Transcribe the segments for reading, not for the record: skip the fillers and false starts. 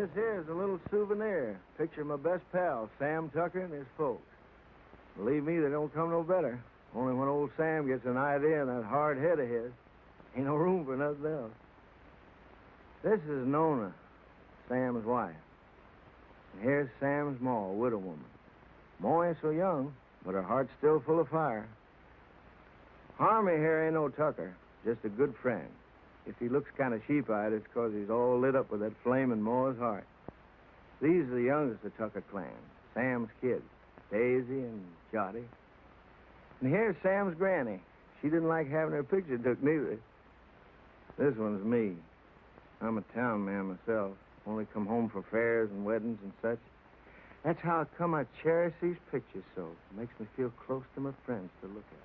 This here is a little souvenir. Picture of my best pal, Sam Tucker, and his folks. Believe me, they don't come no better. Only when old Sam gets an idea in that hard head of his, ain't no room for nothing else. This is Nona, Sam's wife. And here's Sam's ma, a widow woman. Ma ain't so young, but her heart's still full of fire. Harmy here ain't no Tucker, just a good friend. If he looks kind of sheep-eyed, it's 'cause he's all lit up with that flame in Ma's heart. These are the youngest of the Tucker clan, Sam's kids, Daisy and Jotty. And here's Sam's granny. She didn't like having her picture took neither. This one's me. I'm a town man myself. Only come home for fairs and weddings and such. That's how it come I cherish these pictures so. It makes me feel close to my friends to look at.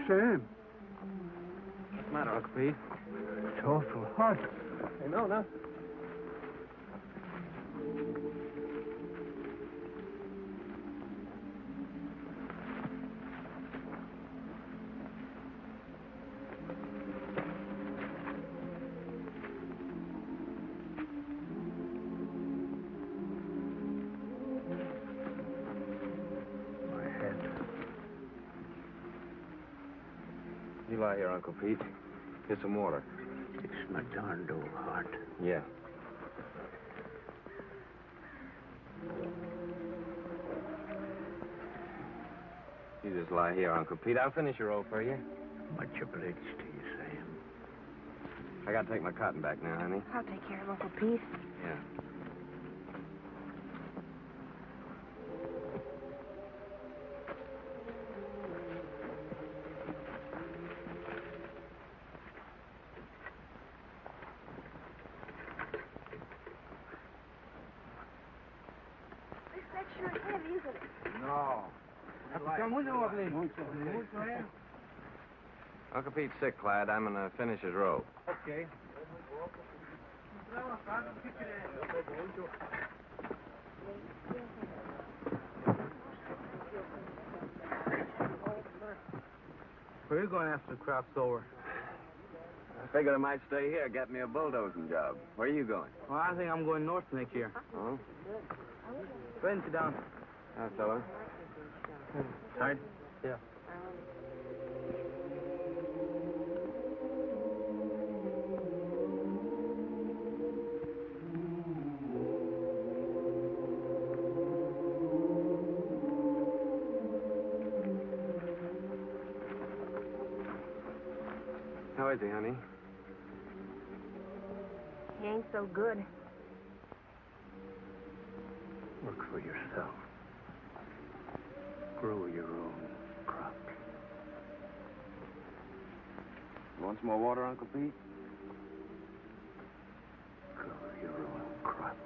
Sam. What's the matter, Uncle Pete? It's awful hot. Hey, Nona. You lie here, Uncle Pete. Get some water. It's my darned old heart. Yeah. You just lie here, Uncle Pete. I'll finish your roll for you. Much obliged to you, Sam. I gotta take my cotton back now, honey. I'll take care of Uncle Pete. Yeah. Sure heavy, isn't it? No. Uncle Pete's sick, Clyde. I'm gonna finish his roll. Okay. Where are you going after the crop's over? I figured I might stay here, get me a bulldozing job. Where are you going? Well, I think I'm going north next year. Oh? Go ahead and sit down. Hi, fella. Tired? Yeah. How is he, honey? He ain't so good. Work for yourself. Grow your own crops. You want some more water, Uncle Pete? Grow your own crop.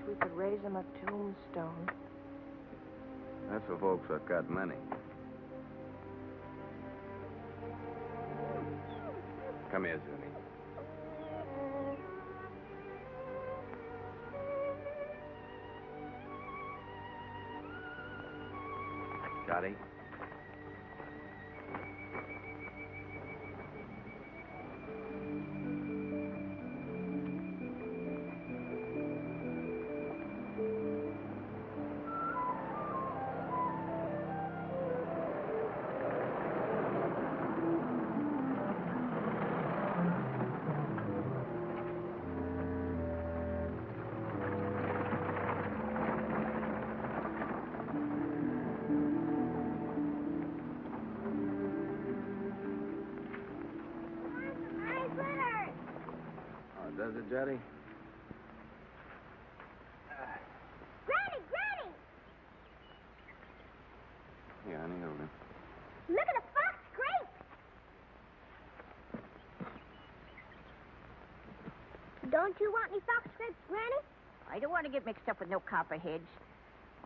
We could raise him a tombstone. That's for folks that got money. Come here, Zuni. Jotty. Juddy? Granny, Granny! Here, honey, hold it. Look at the fox grapes! Don't you want any fox grapes, Granny? I don't want to get mixed up with no copperheads.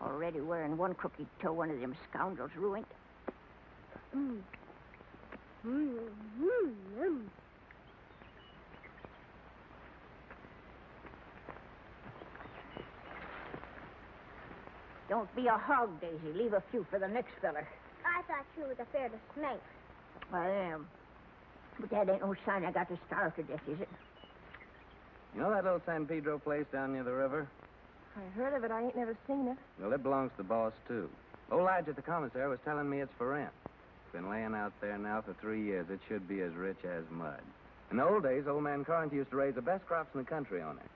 Already wearing one crooked toe one of them scoundrels ruined. Mm. Mm, mm, mm. Don't be a hog, Daisy. Leave a few for the next feller. I thought you was afraid of snakes. I am. But that ain't no sign I got to starve to death, is it? You know that little San Pedro place down near the river? I heard of it. I ain't never seen it. Well, it belongs to the boss, too. Old Lige at the commissary was telling me it's for rent. It's been laying out there now for 3 years. It should be as rich as mud. In the old days, old man Corinth used to raise the best crops in the country on it.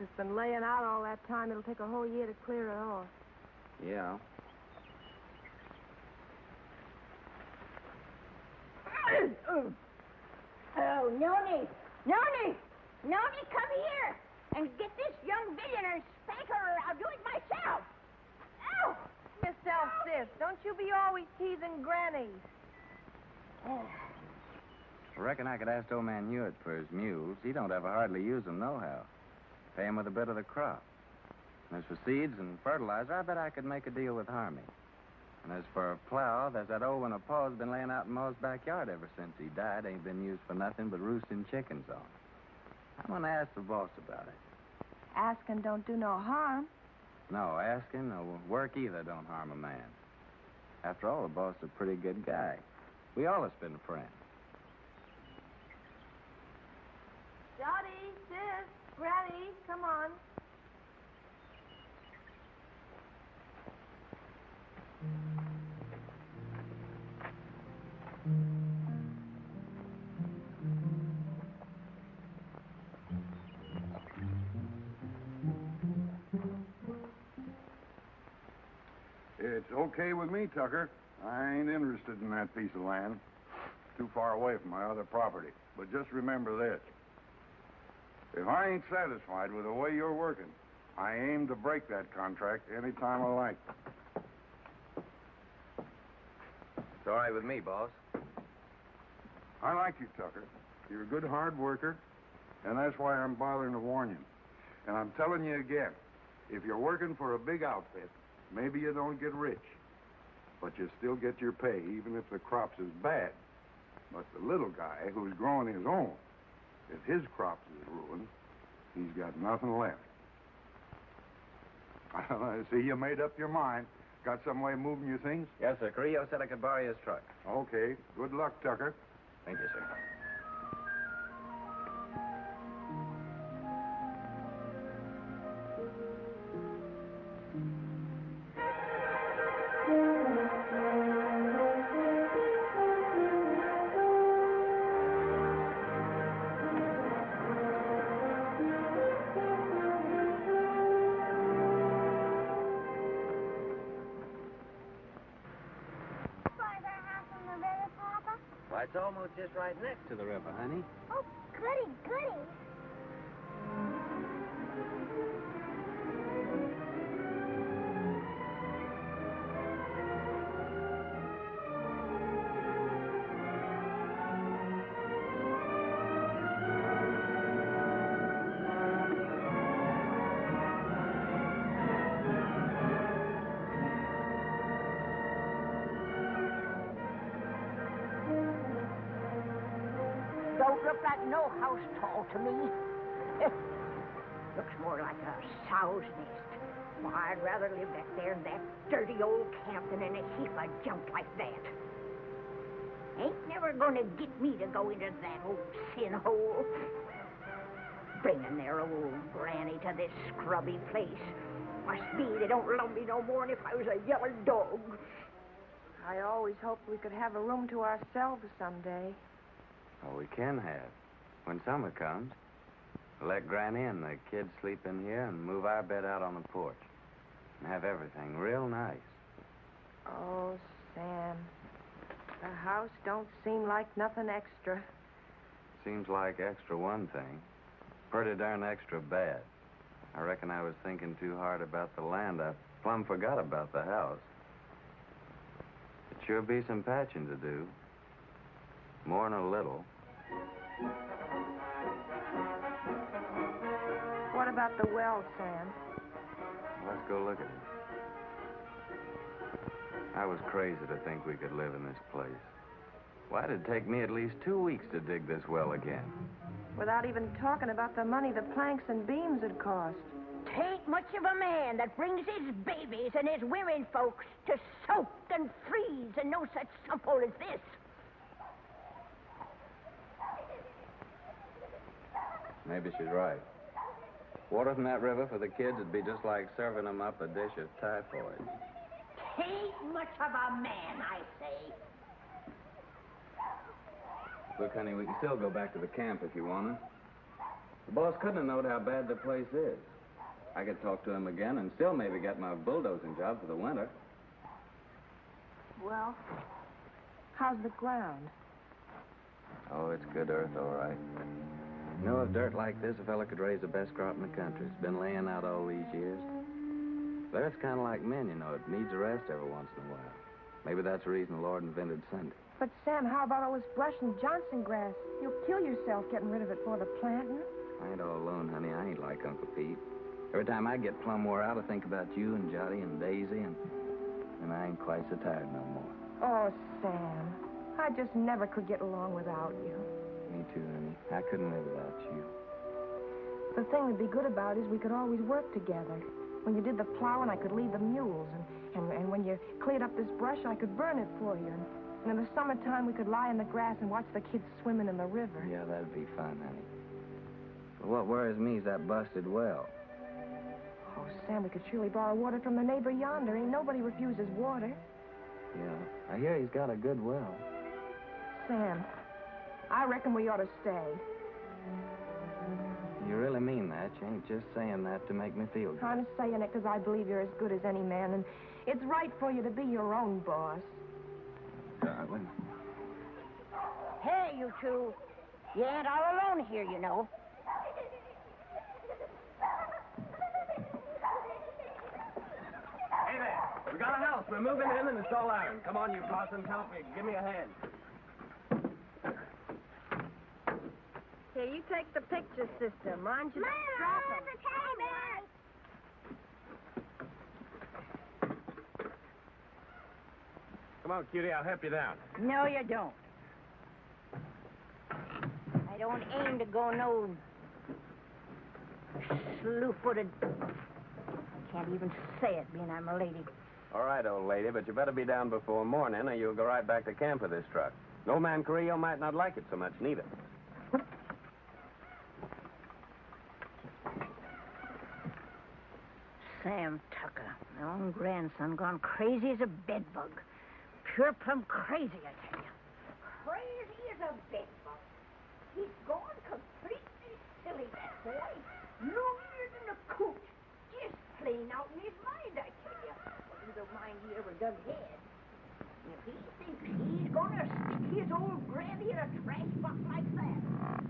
It's been laying out all that time. It'll take a whole year to clear it off. Yeah. Oh, Noni! Noni! Noni, come here and get this young billionaire and spank her or I'll do it myself. Ow! Yourself, sis. Don't you be always teasing Granny. I reckon I could ask old man Hewitt for his mules. He don't ever hardly use them nohow. Pay him with a bit of the crop. And as for seeds and fertilizer, I bet I could make a deal with Harmy. And as for a plow, there's that old one of Pa's been laying out in Ma's backyard ever since he died. Ain't been used for nothing but roosting chickens on. I'm going to ask the boss about it. Asking don't do no harm. No, asking or work either don't harm a man. After all, the boss is a pretty good guy. We all have been friends. Dottie, sis, Granny, come on. It's okay with me, Tucker. I ain't interested in that piece of land. Too far away from my other property. But just remember this. If I ain't satisfied with the way you're working, I aim to break that contract any time I like. It's all right with me, boss. I like you, Tucker. You're a good hard worker, and that's why I'm bothering to warn you. And I'm telling you again, if you're working for a big outfit, maybe you don't get rich, but you still get your pay, even if the crops is bad. But the little guy who's growing his own, if his crops is ruined, he's got nothing left. I see you made up your mind. Got some way of moving your things? Yes, sir. Carrillo said I could borrow his truck. Okay. Good luck, Tucker. Thank you, sir. Why, it's almost just right next to the river, honey. Oh, goody, goody. Don't look like no house tall to me. Looks more like a sow's nest. Well, I'd rather live back there in that dirty old camp than in a heap of junk like that. Ain't never gonna get me to go into that old sin hole. Bringing their old granny to this scrubby place. Must be they don't love me no more than if I was a yeller dog. I always hoped we could have a room to ourselves someday. Oh, we can have. When summer comes, we'll let Granny and the kids sleep in here and move our bed out on the porch. And have everything real nice. Oh, Sam. The house don't seem like nothing extra. Seems like extra one thing. Pretty darn extra bad. I reckon I was thinking too hard about the land. I plumb forgot about the house. It sure be some patching to do. More than a little. What about the well, Sam? Let's go look at it. I was crazy to think we could live in this place. Why did it take me at least 2 weeks to dig this well again? Without even talking about the money the planks and beams had cost. Tain't much of a man that brings his babies and his women folks to soak and freeze and no such simple as this. Maybe she's right. Water from that river for the kids would be just like serving them up a dish of typhoid. Tain't much of a man, I say. Look, honey, we can still go back to the camp if you want to. The boss couldn't have known how bad the place is. I could talk to him again and still maybe get my bulldozing job for the winter. Well, how's the ground? Oh, it's good earth, all right. You know, if dirt like this, a fella could raise the best crop in the country. It's been laying out all these years. But it's kind of like men, you know. It needs a rest every once in a while. Maybe that's the reason the Lord invented Sunday. But, Sam, how about all this brush and Johnson grass? You'll kill yourself getting rid of it for the planting. I ain't all alone, honey. I ain't like Uncle Pete. Every time I get plumb wore out, I think about you and Jotty and Daisy, and I ain't quite so tired no more. Oh, Sam, I just never could get along without you. Me too, honey. I couldn't live without you. The thing that'd be good about it is we could always work together. When you did the plowing, I could lead the mules, and when you cleared up this brush, I could burn it for you. And in the summertime, we could lie in the grass and watch the kids swimming in the river. Yeah, that'd be fun, honey. But what worries me is that busted well. Oh, Sam, we could surely borrow water from the neighbor yonder. Ain't nobody refuses water. Yeah, I hear he's got a good well. Sam, I reckon we ought to stay. You really mean that? You ain't just saying that to make me feel good. I'm saying it because I believe you're as good as any man, and it's right for you to be your own boss. Darling. Hey, you two. You ain't all alone here, you know. Hey there. We got a house. We're moving in and it's all iron. Come on, you Parsons. Help me. Give me a hand. Here, you take the picture system. Mind you, Mom, the table! Come on, cutie. I'll help you down. No, you don't. I don't aim to go no slew-footed. I can't even say it, being I'm a lady. All right, old lady, but you better be down before morning or you'll go right back to camp with this truck. No man Carrillo might not like it so much, neither. Sam Tucker, my own grandson, gone crazy as a bedbug. Pure plumb crazy, I tell you. Crazy as a bedbug. He's gone completely silly, that boy. Longer than a coot. Just plain out in his mind, I tell you. Well, you don't mind he ever dug head. If he thinks he's gonna stick his old granny in a trash box like that,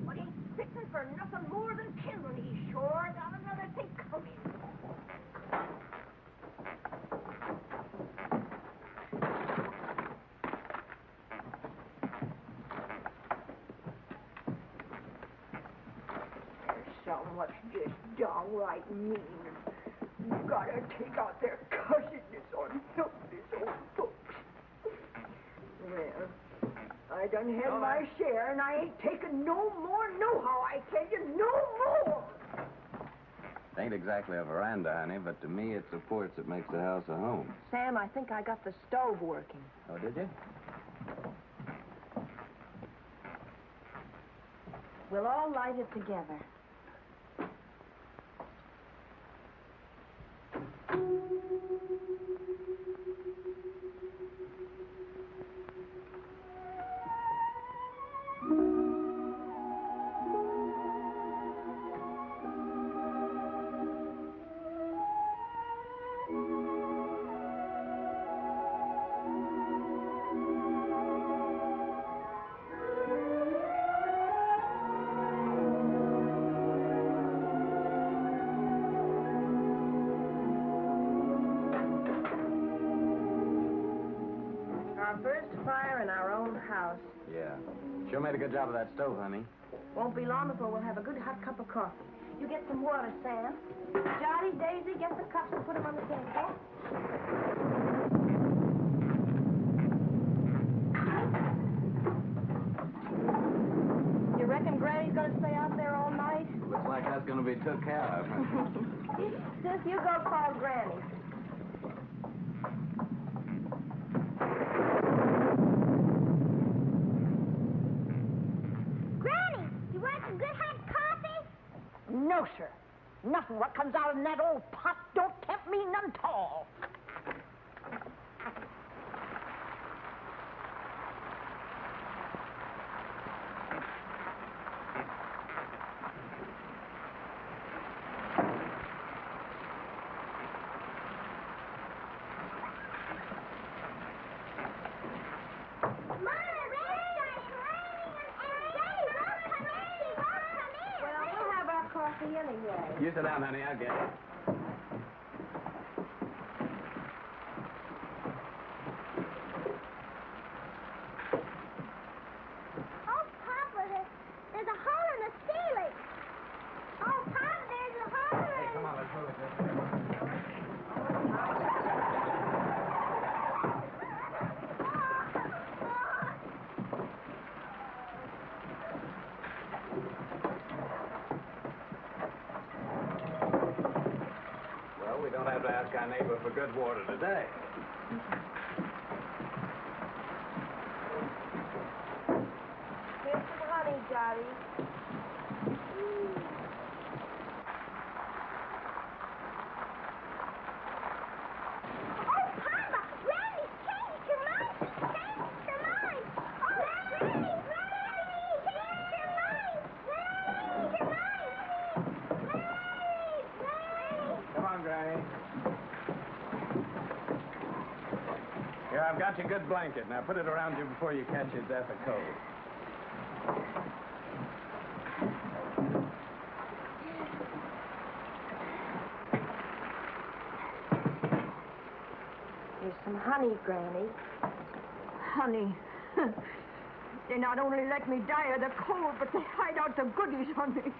but he's fitting for nothing more than kindling. He's sure got another thing coming. What's just downright mean. You gotta take out their cussedness on helpless old folks. Well, I done had my share, and I ain't taking no more nohow, I tell you, no more. It ain't exactly a veranda, honey, but to me it's the porch that makes the house a home. Sam, I think I got the stove working. Oh, did you? We'll all light it together. Yeah. Sure made a good job of that stove, honey. Won't be long before we'll have a good hot cup of coffee. You get some water, Sam. Johnny, Daisy, get the cups and put them on the table. You reckon Granny's gonna stay out there all night? Looks like that's gonna be took care of. Sis, you go call Granny. Granny, you want some good hot coffee? No, sir. Nothing what comes out in that old pot don't tempt me none 'tall. Well, we'll have our coffee anyway. You sit down, honey. I'll get it. Oh, Papa, there's a hole in the ceiling. Oh, Papa, there's a hole in Hey, come on, let's move it. Well, we don't have to ask our neighbor for good water today. Here's some honey, Johnny. Oh, Papa, Granny's changed her mind. Changed her mind. Oh, Granny, changed her mind. Changed her mind. Granny. Come on, Granny. Here, I've got your good blanket. Now put it around you before you catch your death of cold. Here's some honey, Granny. Honey, they not only let me die of the cold, but they hide out the goodies on me.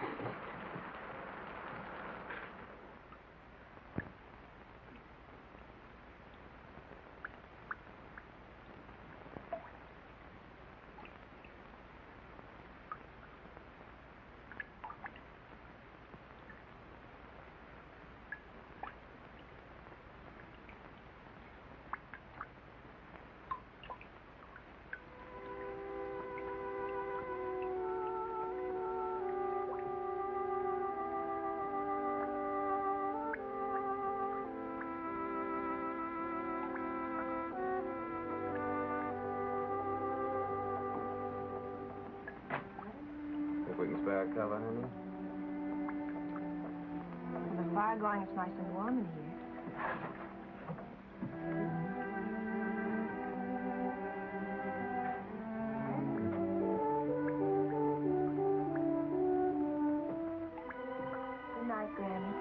If we can spare a cover, honey. With the fire going, it's nice and warm in here. Good night, Granny.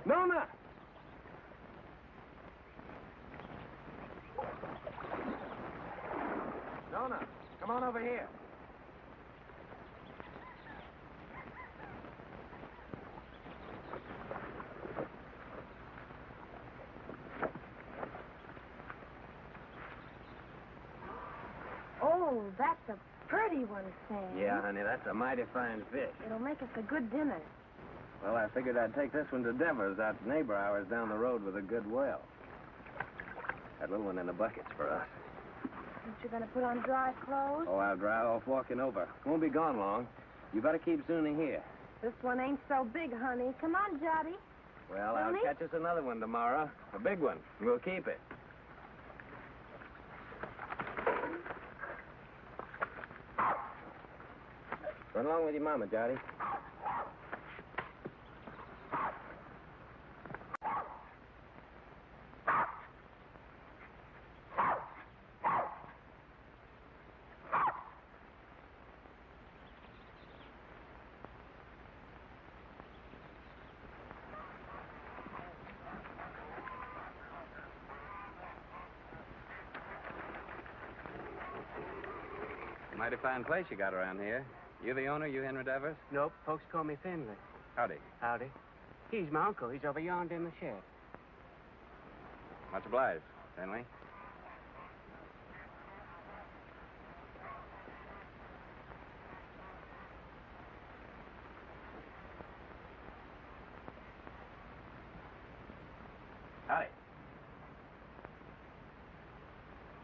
Nona! Nona, come on over here. Oh, that's a pretty one, Sam. Yeah, honey, that's a mighty fine fish. It'll make us a good dinner. Well, I figured I'd take this one to Devers, that neighbor ours down the road with a good well. That little one in the bucket's for us. Aren't you going to put on dry clothes? Oh, I'll dry off walking over. Won't be gone long. You better keep Zuni here. This one ain't so big, honey. Come on, Jotty. Well, I'll Really? catch us another one tomorrow. A big one. We'll keep it. Run along with your mama, Jotty. Mighty fine place you got around here. You the owner, you Henry Devers? Nope, folks call me Finley. Howdy. Howdy. He's my uncle. He's over yonder in the shed. Much obliged, Finley. Howdy.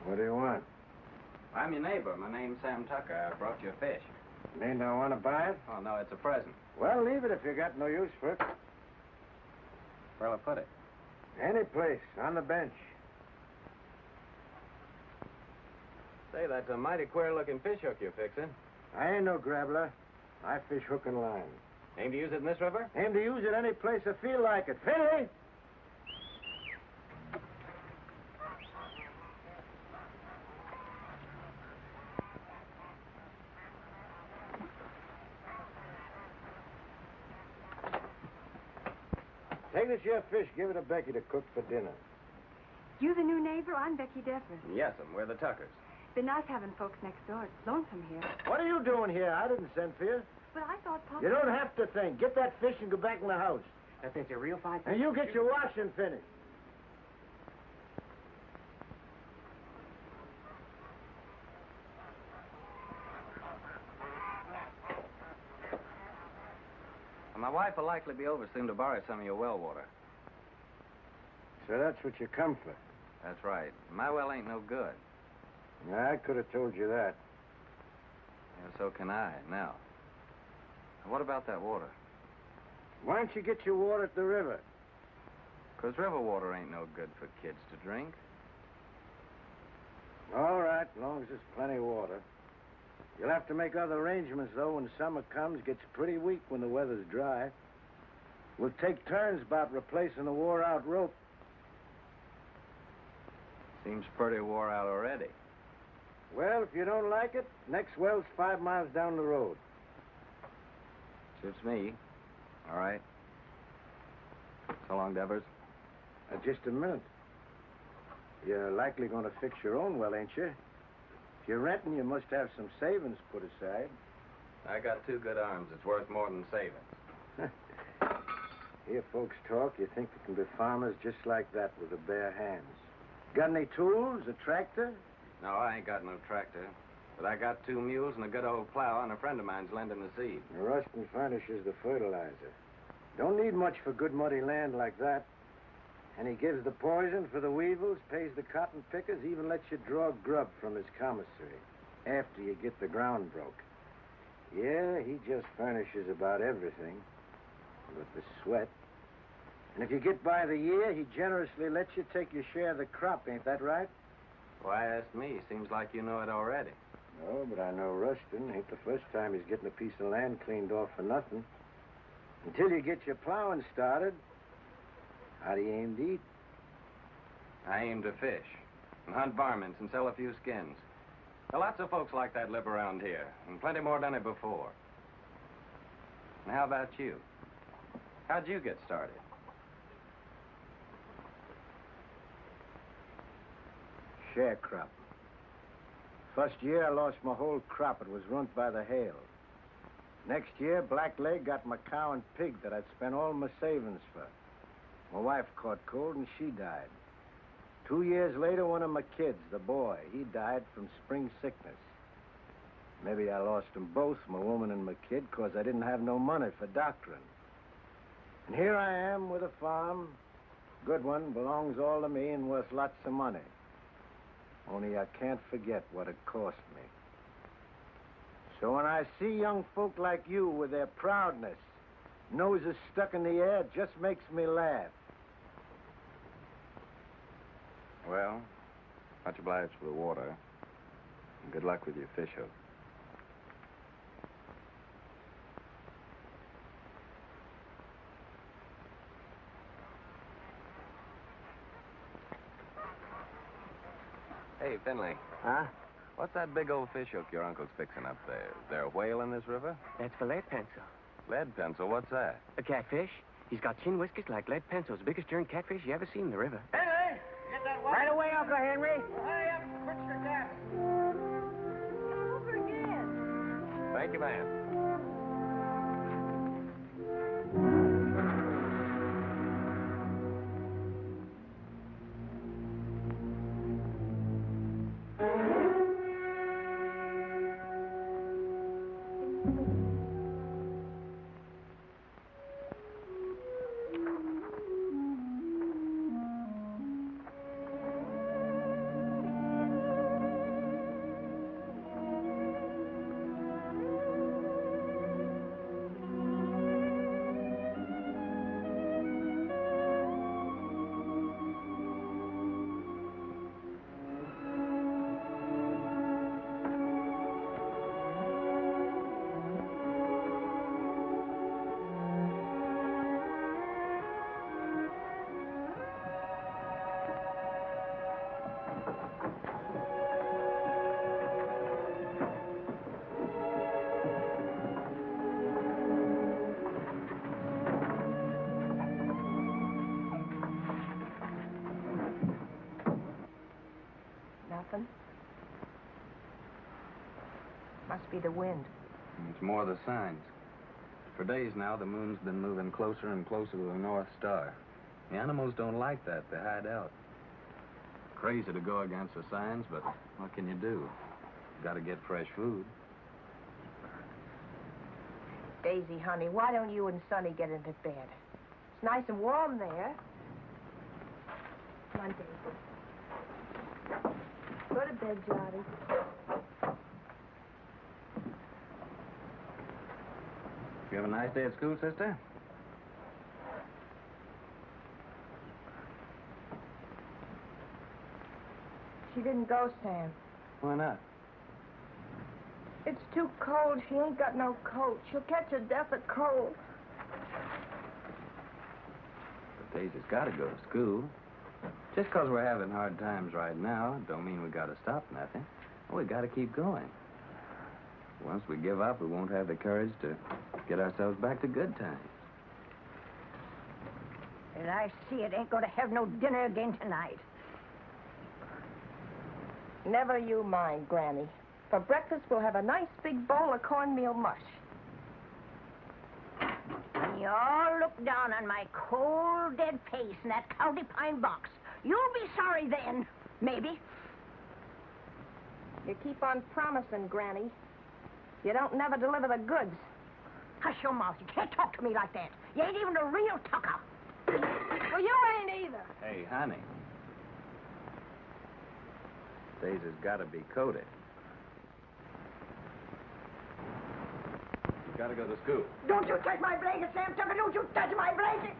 What do you want? I'm your neighbor. My name's Sam Tucker. I brought you a fish. Mean I want to buy it? Oh, no, it's a present. Well, leave it if you got no use for it. Where'll I put it? Any place, on the bench. Say, that's a mighty queer-looking fish hook you're fixing. I ain't no grabbler. I fish hook and line. Aim to use it in this river? Aim to use it any place I feel like it. Finley! Take this here fish, give it to Becky to cook for dinner. You the new neighbor? I'm Becky Devers. Yes'm, we're the Tuckers. Been nice having folks next door. It's lonesome here. What are you doing here? I didn't send for you. But I thought Papa... You don't have to think. Get that fish and go back in the house. That thing's a real fine fish. And you get your washing finished. My wife will likely be over soon to borrow some of your well water. So that's what you come for. That's right. My well ain't no good. I could have told you that. Yeah, so can I, now. What about that water? Why don't you get your water at the river? 'Cause river water ain't no good for kids to drink. All right, as long as there's plenty of water. You'll have to make other arrangements, though, when summer comes. Gets pretty weak when the weather's dry. We'll take turns about replacing the wore-out rope. Seems pretty wore out already. Well, if you don't like it, next well's 5 miles down the road. Suits me. All right. So long, Devers. Just a minute. You're likely going to fix your own well, ain't you? If you're renting, you must have some savings put aside. I got 2 good arms. It's worth more than savings. Hear folks talk, you think they can be farmers just like that with their bare hands. Got any tools, a tractor? No, I ain't got no tractor. But I got 2 mules and a good old plow, and a friend of mine's lending the seed. Rustin furnishes the fertilizer. Don't need much for good muddy land like that. And he gives the poison for the weevils, pays the cotton pickers, even lets you draw grub from his commissary after you get the ground broke. Yeah, he just furnishes about everything but the sweat. And if you get by the year, he generously lets you take your share of the crop, ain't that right? Why ask me? Seems like you know it already. No, but I know Rustin. Ain't the first time he's getting a piece of land cleaned off for nothing. Until you get your plowing started, how do you aim to eat? I aim to fish and hunt varmints and sell a few skins. Now, lots of folks like that live around here, and plenty more done it before. And how about you? How'd you get started? Sharecrop. First year, I lost my whole crop. It was ruined by the hail. Next year, Blackleg got my cow and pig that I'd spent all my savings for. My wife caught cold and she died. 2 years later, one of my kids, the boy, he died from spring sickness. Maybe I lost them both, my woman and my kid, 'cause I didn't have no money for doctoring. And here I am with a farm. Good one, belongs all to me and worth lots of money. Only I can't forget what it cost me. So when I see young folk like you with their proudness Noses stuck in the air just makes me laugh. Well, much obliged for the water. And good luck with your fish hook. Hey, Finley. Huh? What's that big old fish hook your uncle's fixing up there? Is there a whale in this river? That's for lead pencil. Lead pencil? What's that? A catfish. He's got chin whiskers like lead pencils. Biggest darn catfish you ever seen in the river. Henry! Get that water. Right away, Uncle Henry. Hurry up and fix your gas. Over again. Thank you, man. Nothing? Must be the wind. It's more the signs. For days now, the moon's been moving closer and closer to the North Star. The animals don't like that. They hide out. Crazy to go against the signs, but what can you do? Got to get fresh food. Daisy, honey, why don't you and Sonny get into bed? It's nice and warm there. Come on, Daisy. Go to bed, Johnny. You have a nice day at school, sister? She didn't go, Sam. Why not? It's too cold. She ain't got no coat. She'll catch a death of cold. But Daisy's got to go to school. Just 'cause we're having hard times right now, don't mean we got to stop nothing. We got to keep going. Once we give up, we won't have the courage to get ourselves back to good times. And I see it ain't going to have no dinner again tonight. Never you mind, Granny. For breakfast, we'll have a nice big bowl of cornmeal mush. When you all look down on my cold, dead face in that county pine box, you'll be sorry then, maybe. You keep on promising, Granny. You don't never deliver the goods. Hush your mouth. You can't talk to me like that. You ain't even a real tucker. Well, you ain't either. Hey, honey. Daisy's got to be coated. She's got to go to school. Don't you touch my blanket, Sam Tucker. Don't you touch my blanket.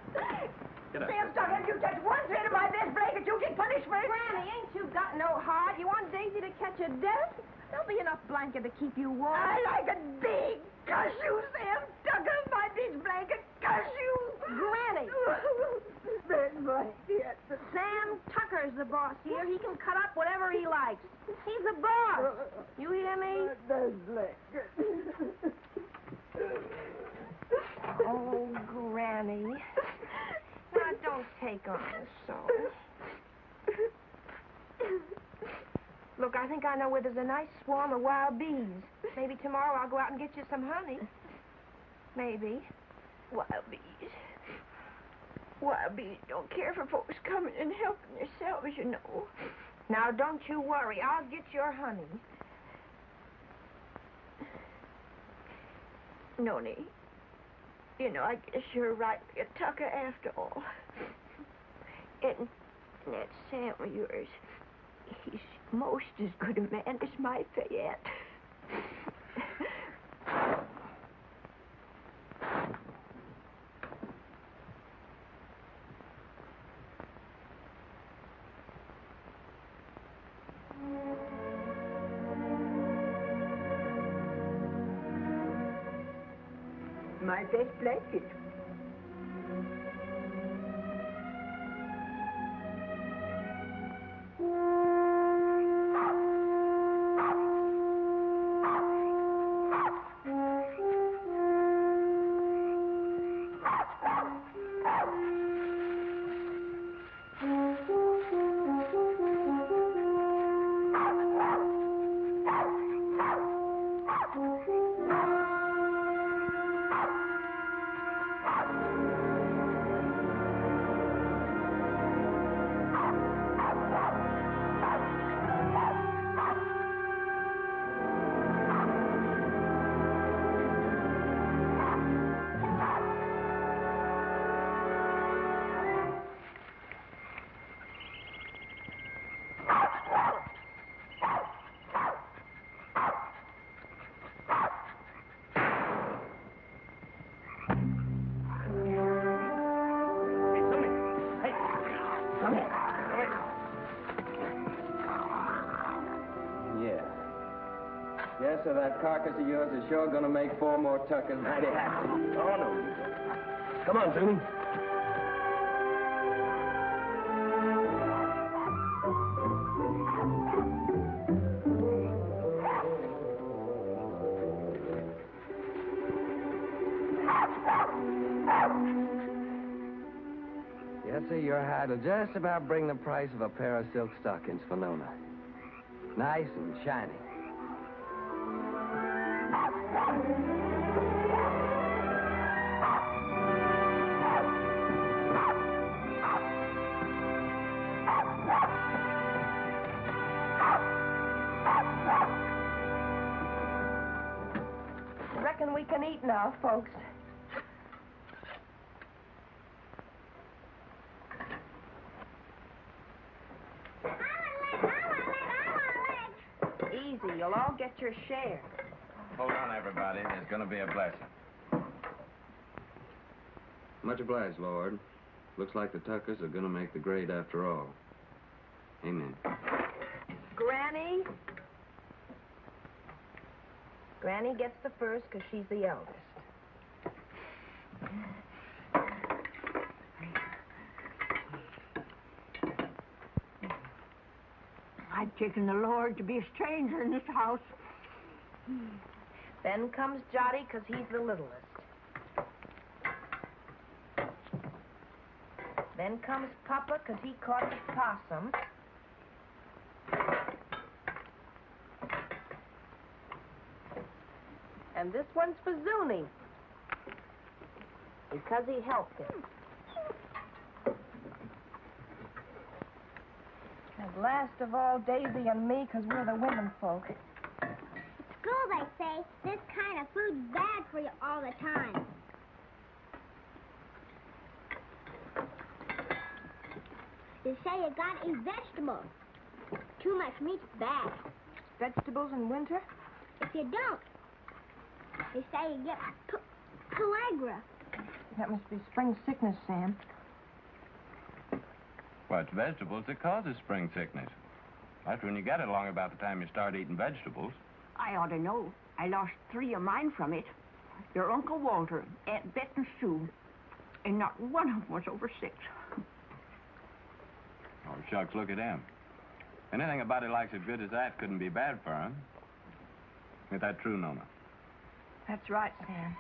Get up. Sam Tucker, if you touch one thread of my best blanket, you get punishment. Granny, ain't you got no heart? You want Daisy to catch a death? There'll be enough blanket to keep you warm. I like it big. Cuss you, Sam Tucker. My big blanket. Cuss you. Granny. Big blanket. Sam Tucker's the boss here. He can cut up whatever he likes. He's the boss. You hear me? Big blanket. Oh, Granny. Now, don't take on so. Look, I think I know where there's a nice swarm of wild bees. Maybe tomorrow I'll go out and get you some honey. Maybe. Wild bees. Wild bees don't care for folks coming and helping themselves, you know. Now, don't you worry. I'll get your honey. Noni, you know, I guess you're right, Tucker, after all. And that Sam of yours, he's most as good a man as my Fayette. my best blanket. Yes, sir, that carcass of yours is sure gonna make 4 more tuckers mighty happy. Oh, no. Come on, Zuni. Yes, sir, your hide will just about bring the price of a pair of silk stockings for Nona. Nice and shiny. Reckon we can eat now, folks. Easy, you'll all get your share. Hold on, everybody. There's going to be a blessing. Much obliged, Lord. Looks like the Tuckers are going to make the grade after all. Amen. Granny? Granny gets the first because she's the eldest. I've taken the Lord to be a stranger in this house. Then comes Jotty because he's the littlest. Then comes Papa because he caught the possum. And this one's for Zuni because he helped him. And last of all, Daisy and me because we're the women folk. At school, they say this kind of food's bad for you all the time. They say you gotta eat vegetables. Too much meat's bad. Vegetables in winter? If you don't, they say you get pellagra. That must be spring sickness, Sam. Well, it's vegetables that causes spring sickness. That's when you get it along about the time you start eating vegetables. I ought to know. I lost 3 of mine from it. Your Uncle Walter, Aunt Bet and Sue. And not one of them was over 6. Oh, shucks, look at him. Anything a body likes as good as that couldn't be bad for him. Ain't that true, Nona? That's right, Sam.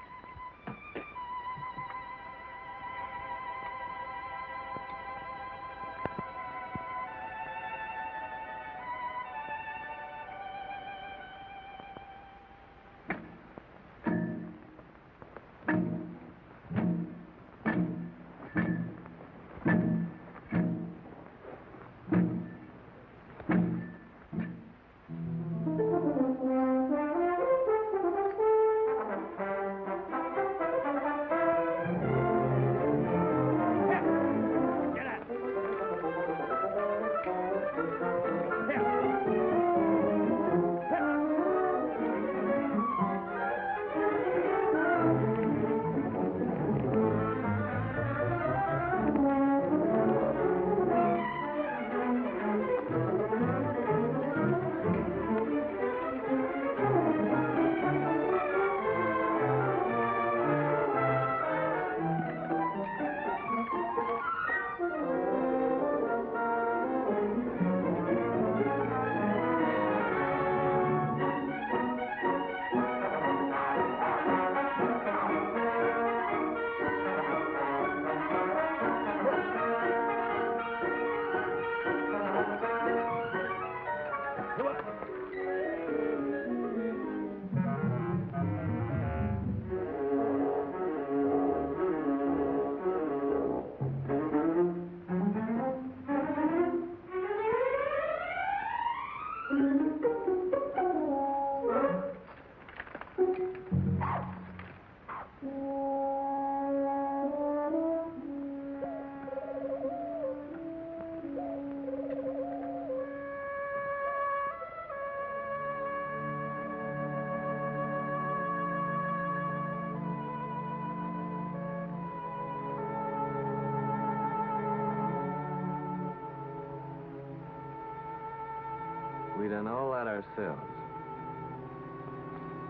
done all that ourselves.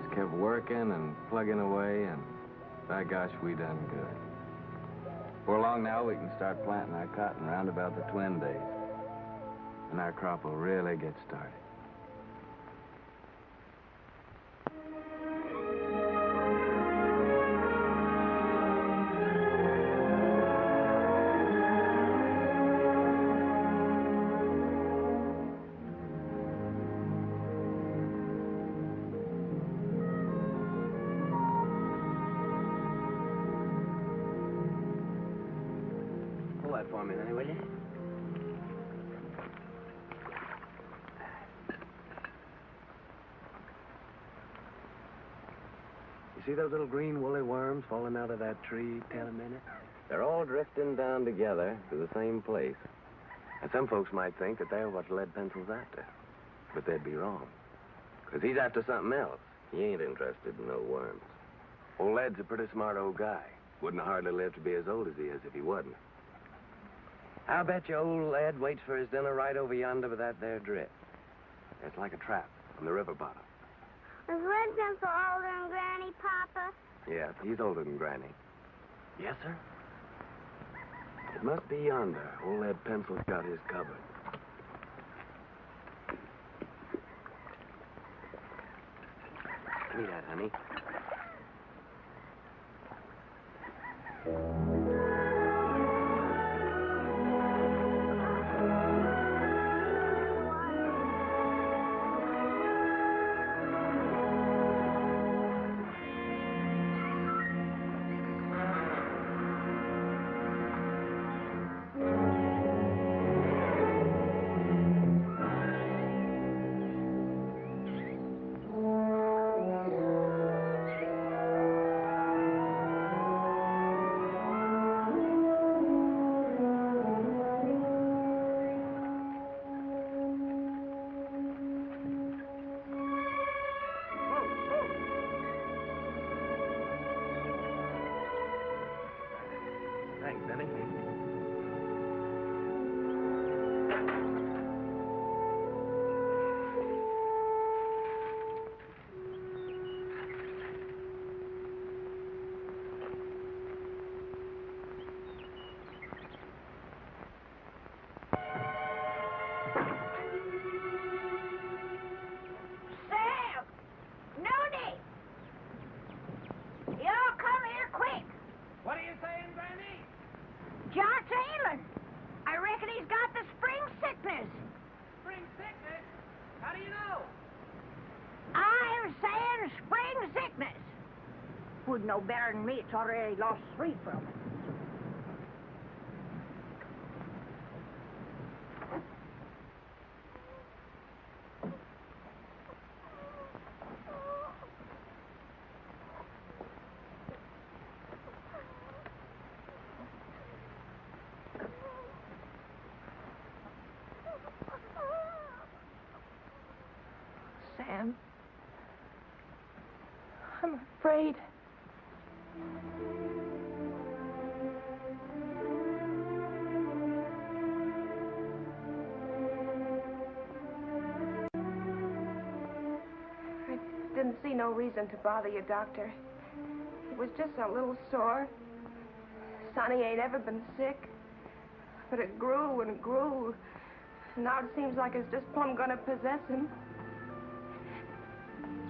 Just kept working and plugging away, and by gosh, we done good. Before long now, we can start planting our cotton round about the twin days. And our crop will really get started. Pull that for me, then, will you? You see those little green woolly worms falling out of that tree, Tell a minute? They're all drifting down together to the same place. And some folks might think that they're what Lead Pencil's after. But they'd be wrong. Because he's after something else. He ain't interested in no worms. Old Lead's a pretty smart old guy. Wouldn't hardly live to be as old as he is if he wasn't. I'll bet you old Lead waits for his dinner right over yonder with that there drift. It's like a trap on the river bottom. Is Lead Pencil older than Granny, Papa? Yeah, he's older than Granny. Yes, sir? It must be yonder. Old Lead Pencil's got his covered. Give me that, honey. Thanks, Benny. Sam! Nooney! Y'all come here quick. What are you saying, Granny? Jock's ailing. I reckon he's got the spring sickness. Spring sickness? How do you know? I'm saying spring sickness. Would know better than me. It's already lost 3 from it. Sam. I'm afraid. I didn't see no reason to bother you, Doctor. It was just a little sore. Sonny ain't ever been sick. But it grew and grew. Now it seems like it's just plumb gonna possess him.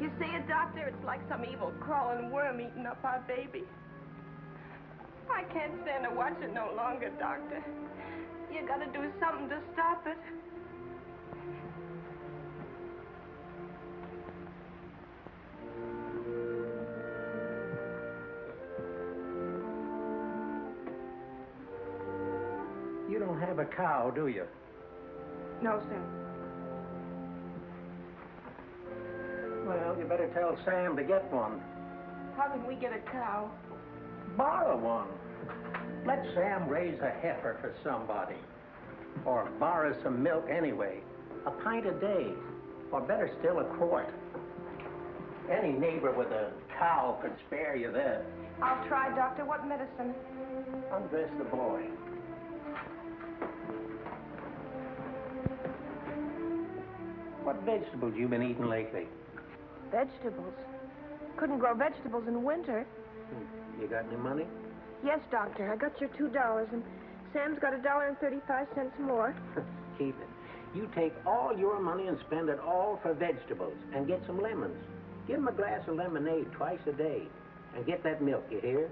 You see it, Doctor? It's like some evil crawling worm eating up our baby. I can't stand to watch it no longer, Doctor. You gotta do something to stop it. You don't have a cow, do you? No, sir. Well, you better tell Sam to get one. How can we get a cow? Borrow one. Let Sam raise a heifer for somebody. Or borrow some milk anyway. A pint a day. Or better still, a quart. Any neighbor with a cow could spare you that. I'll try, Doctor. What medicine? Undress the boy. What vegetables you been eating lately? Vegetables. Couldn't grow vegetables in winter. You got any money? Yes, Doctor. I got your $2, and Sam's got $1.35 more. Keep it. You take all your money and spend it all for vegetables and get some lemons. Give him a glass of lemonade twice a day. And get that milk, you hear?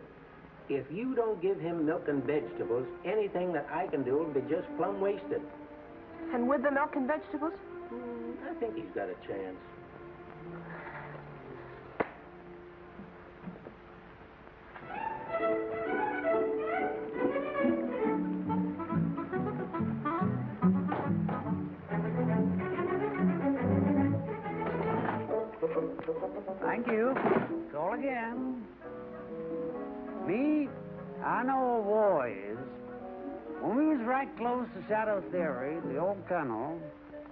If you don't give him milk and vegetables, anything that I can do will be just plumb wasted. And with the milk and vegetables? I think he's got a chance. Thank you. Call again. Me, I know a war is. When we was right close to Shadow Theory, the old colonel,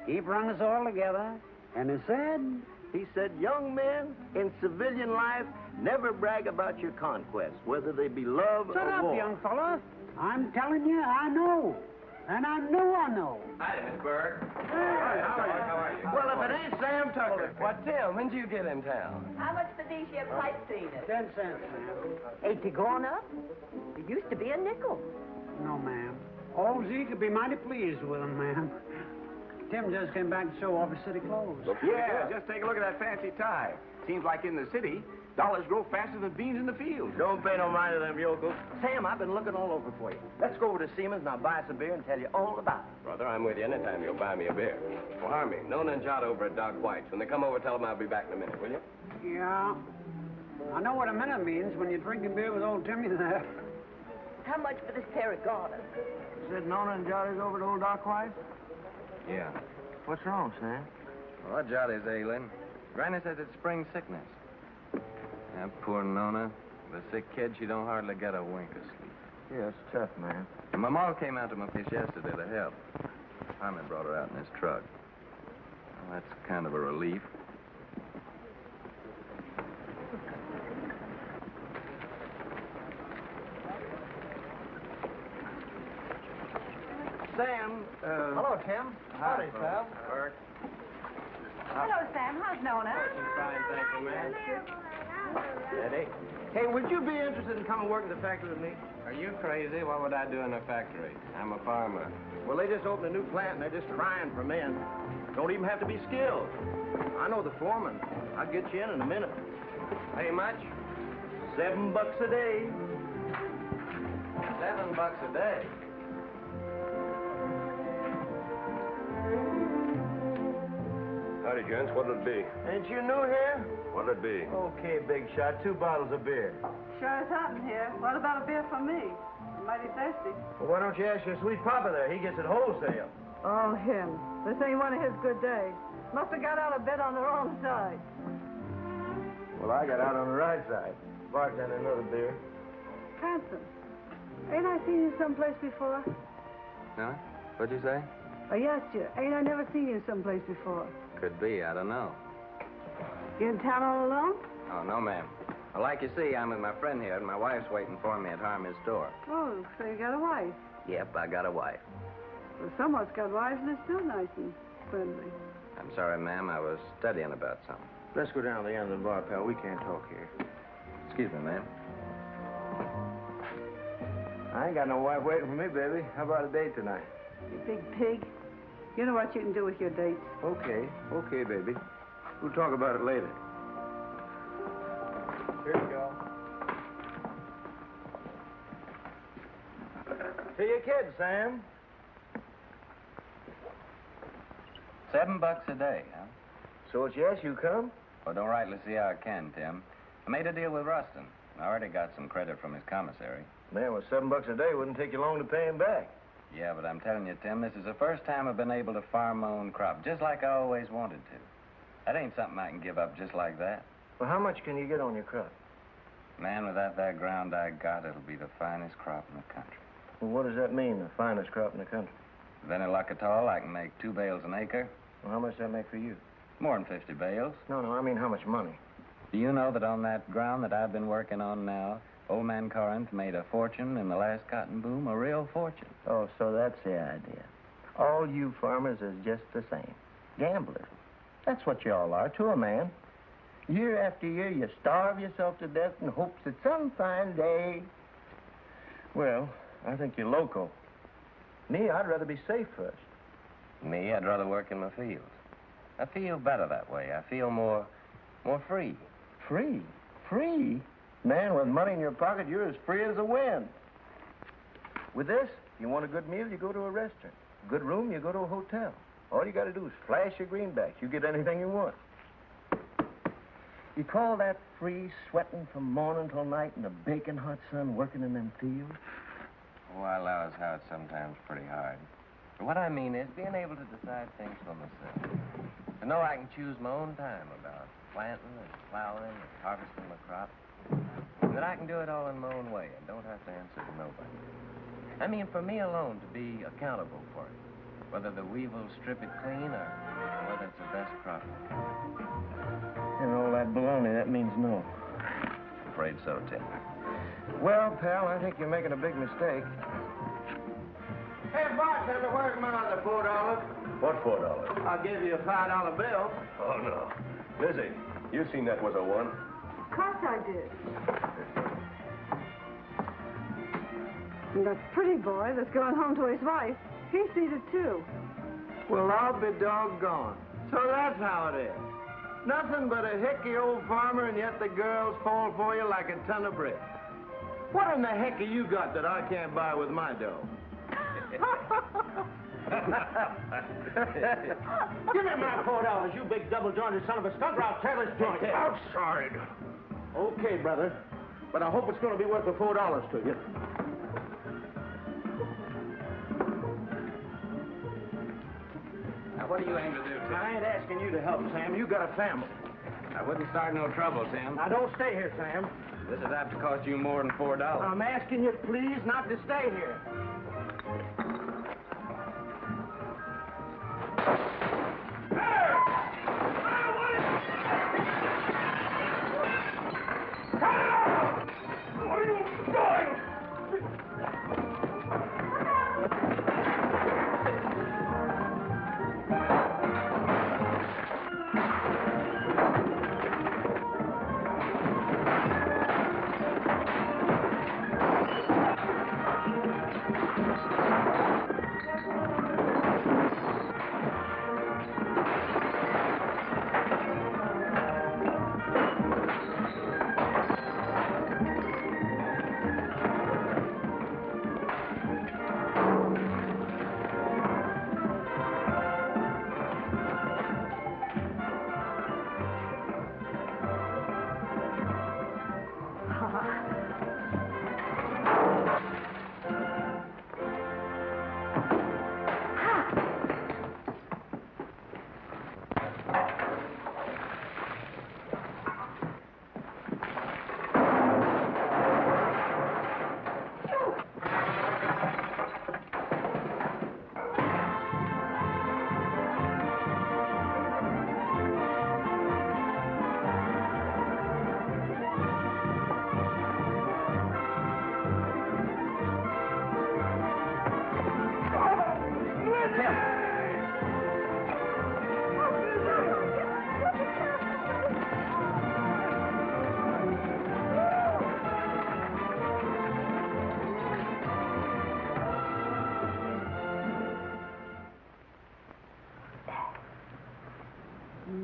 he brung us all together, and he said, young men in civilian life, never brag about your conquests, whether they be love Shut or up, war. young fella. I'm telling you, I know. And I know. Hi, Miss Berg. How are you? Well, if it ain't Sam Tucker. What, Tim? When'd you get in town? How much for these here pipe cleaners? 10 cents, ma'am. Ain't they gone up? It used to be a nickel. No, ma'am. Old Zeke could be mighty pleased with them, ma'am. Tim just came back to show off his city clothes. Yeah, just take a look at that fancy tie. Seems like in the city, dollars grow faster than beans in the field. Don't pay no mind to them yokels. Sam, I've been looking all over for you. Let's go over to Siemens and I'll buy us a beer and tell you all about it. Brother, I'm with you anytime you'll buy me a beer. Well, Army, Nona and Jot over at Doc White's. When they come over, tell them I'll be back in a minute, will you? Yeah. I know what a minute means when you're drinking beer with old Timmy there. How much for this pair of garters? Said Nona and Jotty's over to old Doc White? Yeah. What's wrong, Sam? Well, Jotty's ailing. Granny says it's spring sickness. That poor Nona, the sick kid, she don't hardly get a wink of sleep. Yeah, it's tough, man. And my ma came out to my place yesterday to help. Harmon brought her out in his truck. Well, that's kind of a relief. Sam, Hello, Tim. Howdy, pal. Berg. Hello, Sam. How's Nona? Fine, thank you, ma'am. Eddie. Hey, would you be interested in coming work at the factory with me? Are you crazy? What would I do in a factory? I'm a farmer. Well, they just opened a new plant and they're just crying for men. Don't even have to be skilled. I know the foreman. I'll get you in a minute. Pay much? $7 a day. $7 a day. Howdy, gents. What'll it be? Ain't you new here? What'll it be? Okay, big shot. 2 bottles of beer. Sure is hot in here. What about a beer for me? I'm mighty thirsty. Well, why don't you ask your sweet papa there? He gets it wholesale. Oh, him. This ain't one of his good days. Must have got out of bed on the wrong side. Well, I got out on the right side. Bartender, another beer. Hanson, ain't I seen you someplace before? Huh? What'd you say? I asked you, ain't I never seen you someplace before? Could be. I don't know. You in town all alone? Oh, no, ma'am. Well, like you see, I'm with my friend here, and my wife's waiting for me at Harmy's store. Oh, so you got a wife. Yep, I got a wife. Well, someone's got wives and they're still nice and friendly. I'm sorry, ma'am. I was studying about something. Let's go down to the end of the bar, pal. We can't talk here. Excuse me, ma'am. I ain't got no wife waiting for me, baby. How about a date tonight? You big pig. You know what you can do with your dates. Okay, baby. We'll talk about it later. Here you go. To your kid, Sam. $7 a day, huh? So it's yes, you come? Well, don't rightly see how I can, Tim. I made a deal with Rustin. I already got some credit from his commissary. Man, with $7 a day, wouldn't take you long to pay him back. Yeah, but I'm telling you, Tim, this is the first time I've been able to farm my own crop, just like I always wanted to. That ain't something I can give up just like that. Well, how much can you get on your crop? Man, with that ground I got, it'll be the finest crop in the country. Well, what does that mean, the finest crop in the country? With any luck at all, I can make 2 bales an acre. Well, how much does that make for you? More than 50 bales. No, I mean how much money? Do you know that on that ground that I've been working on now, old man Corinth made a fortune in the last cotton boom, a real fortune. Oh, so that's the idea. All you farmers is just the same. Gamblers. That's what you all are to a man. Year after year, you starve yourself to death in hopes that some fine day... Well, I think you're loco. Me, I'd rather be safe first. Me, I'd rather work in my fields. I feel better that way. I feel more free. Free? Free? Man, with money in your pocket, you're as free as the wind. With this, you want a good meal, you go to a restaurant. A good room, you go to a hotel. All you got to do is flash your greenbacks. You get anything you want. You call that free, sweating from morning till night in the baking hot sun, working in them fields? Oh, I allow as how it's sometimes pretty hard. But what I mean is being able to decide things for myself. To know I can choose my own time about planting and plowing and harvesting my crop. And that I can do it all in my own way and don't have to answer to nobody. I mean, for me alone to be accountable for it. Whether the weevils strip it clean or whether it's the best crop. And all that baloney, that means no. Afraid so, Tim. Well, pal, I think you're making a big mistake. Hey, bartender, where's my other $4? What $4? I'll give you a $5 bill. Oh, no. Lizzie, you seen that was a one? Of course I did. And that pretty boy that's going home to his wife, he sees it too. Well, I'll be doggone. So that's how it is. Nothing but a hickey old farmer, and yet the girls fall for you like a ton of bricks. What in the heck have you got that I can't buy with my dough? Give me my $4, you big double-jointed son of a skunk, or I'll tear this joint. Outside. Okay, brother. But I hope it's going to be worth the $4 to you. Now, what do you aim to do, Tim? I ain't asking you to help, Sam. You got a family. I wouldn't start no trouble, Tim. Now, don't stay here, Sam. This is apt to cost you more than $4. I'm asking you, please, not to stay here. What are you doing?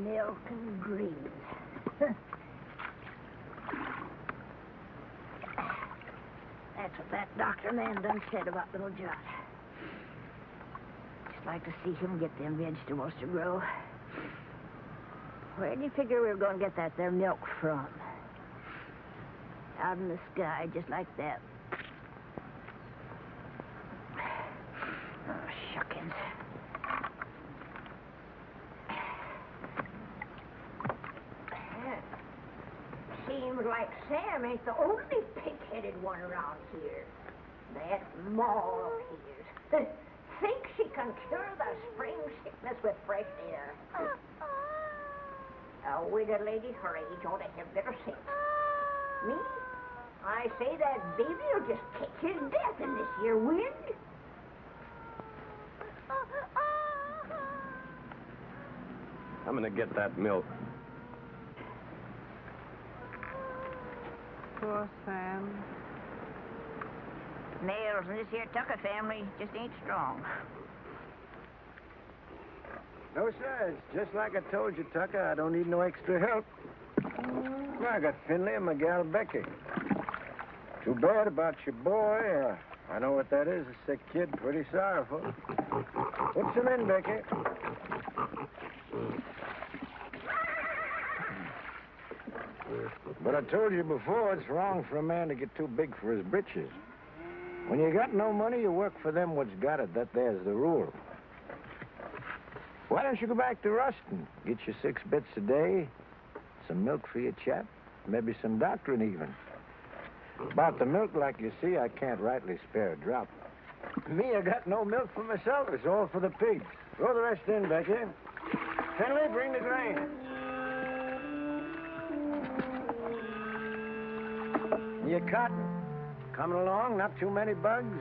Milk and greens. That's what that doctor man done said about little John. Just like to see him get them vegetables to grow. Where do you figure we were going to get that there milk from? Out in the sky, just like that. Oh, shuckins. Seems like Sam ain't the only pig-headed one around here. That Ma of his thinks she can cure the spring sickness with fresh air. A widow lady her age ought to have better sense. Me? I say that baby'll just catch his death in this here wind. I'm gonna get that milk. Poor Sam. Nails in this here Tucker family just ain't strong. No, sir. It's just like I told you, Tucker. I don't need no extra help. I got Finley and my gal Becky. Too bad about your boy. I know what that is, a sick kid. Pretty sorrowful. Put some in, Becky. But I told you before, it's wrong for a man to get too big for his britches. When you got no money, you work for them what's got it. There's the rule. Why don't you go back to Ruston? Get you 6 bits a day, some milk for your chap, maybe some doctrine even. About the milk, like you see, I can't rightly spare a drop. Me, I got no milk for myself. It's all for the pigs. Throw the rest in, Becky. Finley, bring the grain. Your cotton. Coming along, not too many bugs.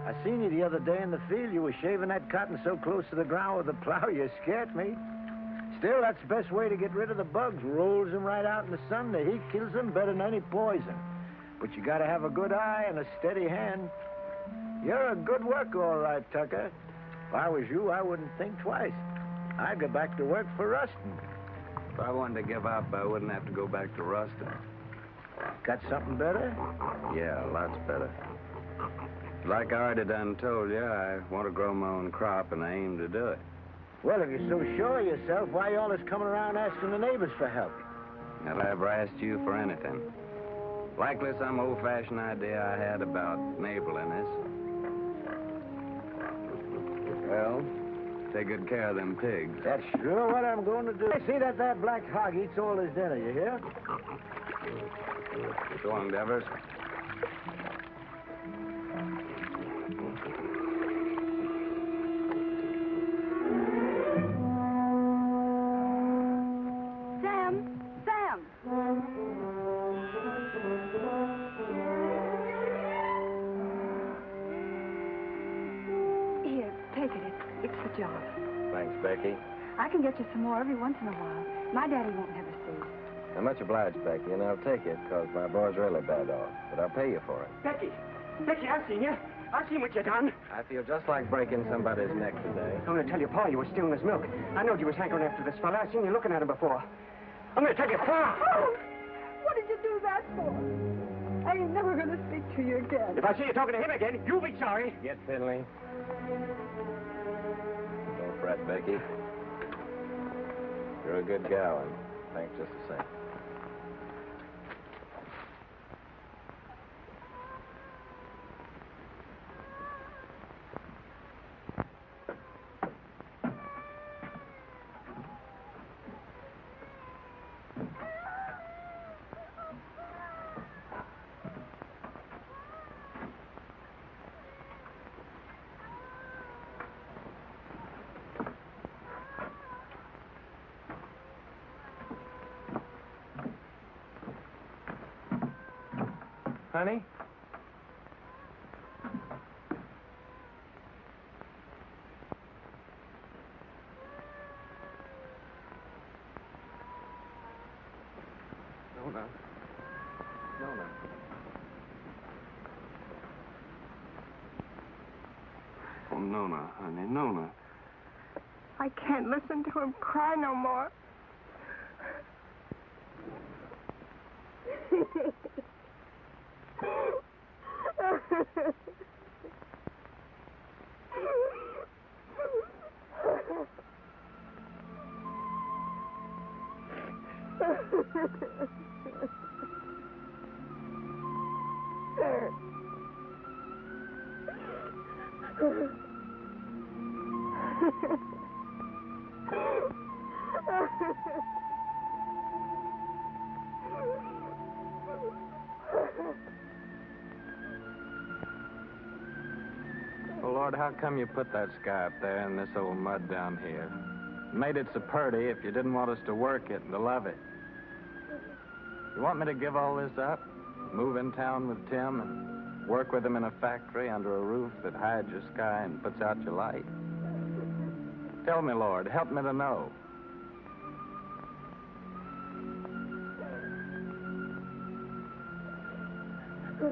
I seen you the other day in the field. You were shaving that cotton so close to the ground with the plow, you scared me. Still, that's the best way to get rid of the bugs. Rolls them right out in the sun. The heat kills them better than any poison. But you gotta have a good eye and a steady hand. You're a good worker, all right, Tucker. If I was you, I wouldn't think twice. I'd go back to work for Ruston. If I wanted to give up, I wouldn't have to go back to Ruston. Got something better? Yeah, lots better. Like I already done told you, I want to grow my own crop, and I aim to do it. Well, if you're so sure of yourself, why you always coming around asking the neighbors for help? Have I ever asked you for anything? Likely some old-fashioned idea I had about neighborliness. Well, take good care of them pigs. That's sure what I'm going to do. See that black hog eats all his dinner, you hear? So long, Devers. Sam! Here, take it. It's the job. Thanks, Becky. I can get you some more every once in a while. My daddy won't never see. I'm much obliged, Becky, and I'll take it, because my boy's really bad off. But I'll pay you for it. Becky, I've seen you. I've seen what you done. I feel just like breaking somebody's neck today. I'm going to tell your pa you were stealing his milk. I knowed you was hankering after this fella. I've seen you looking at him before. I'm going to tell your pa. Oh, what did you do that for? I ain't never going to speak to you again. If I see you talking to him again, you'll be sorry. Get Finley. Don't fret, Becky. You're a good gal, and thanks just the same. Honey? Nona. Oh, Nona, honey, Nona. I can't listen to him cry no more. Well, Lord, how come you put that sky up there and this old mud down here? Made it so pretty if you didn't want us to work it and to love it. You want me to give all this up? Move in town with Tim and work with him in a factory under a roof that hides your sky and puts out your light? Tell me, Lord, help me to know. Hi,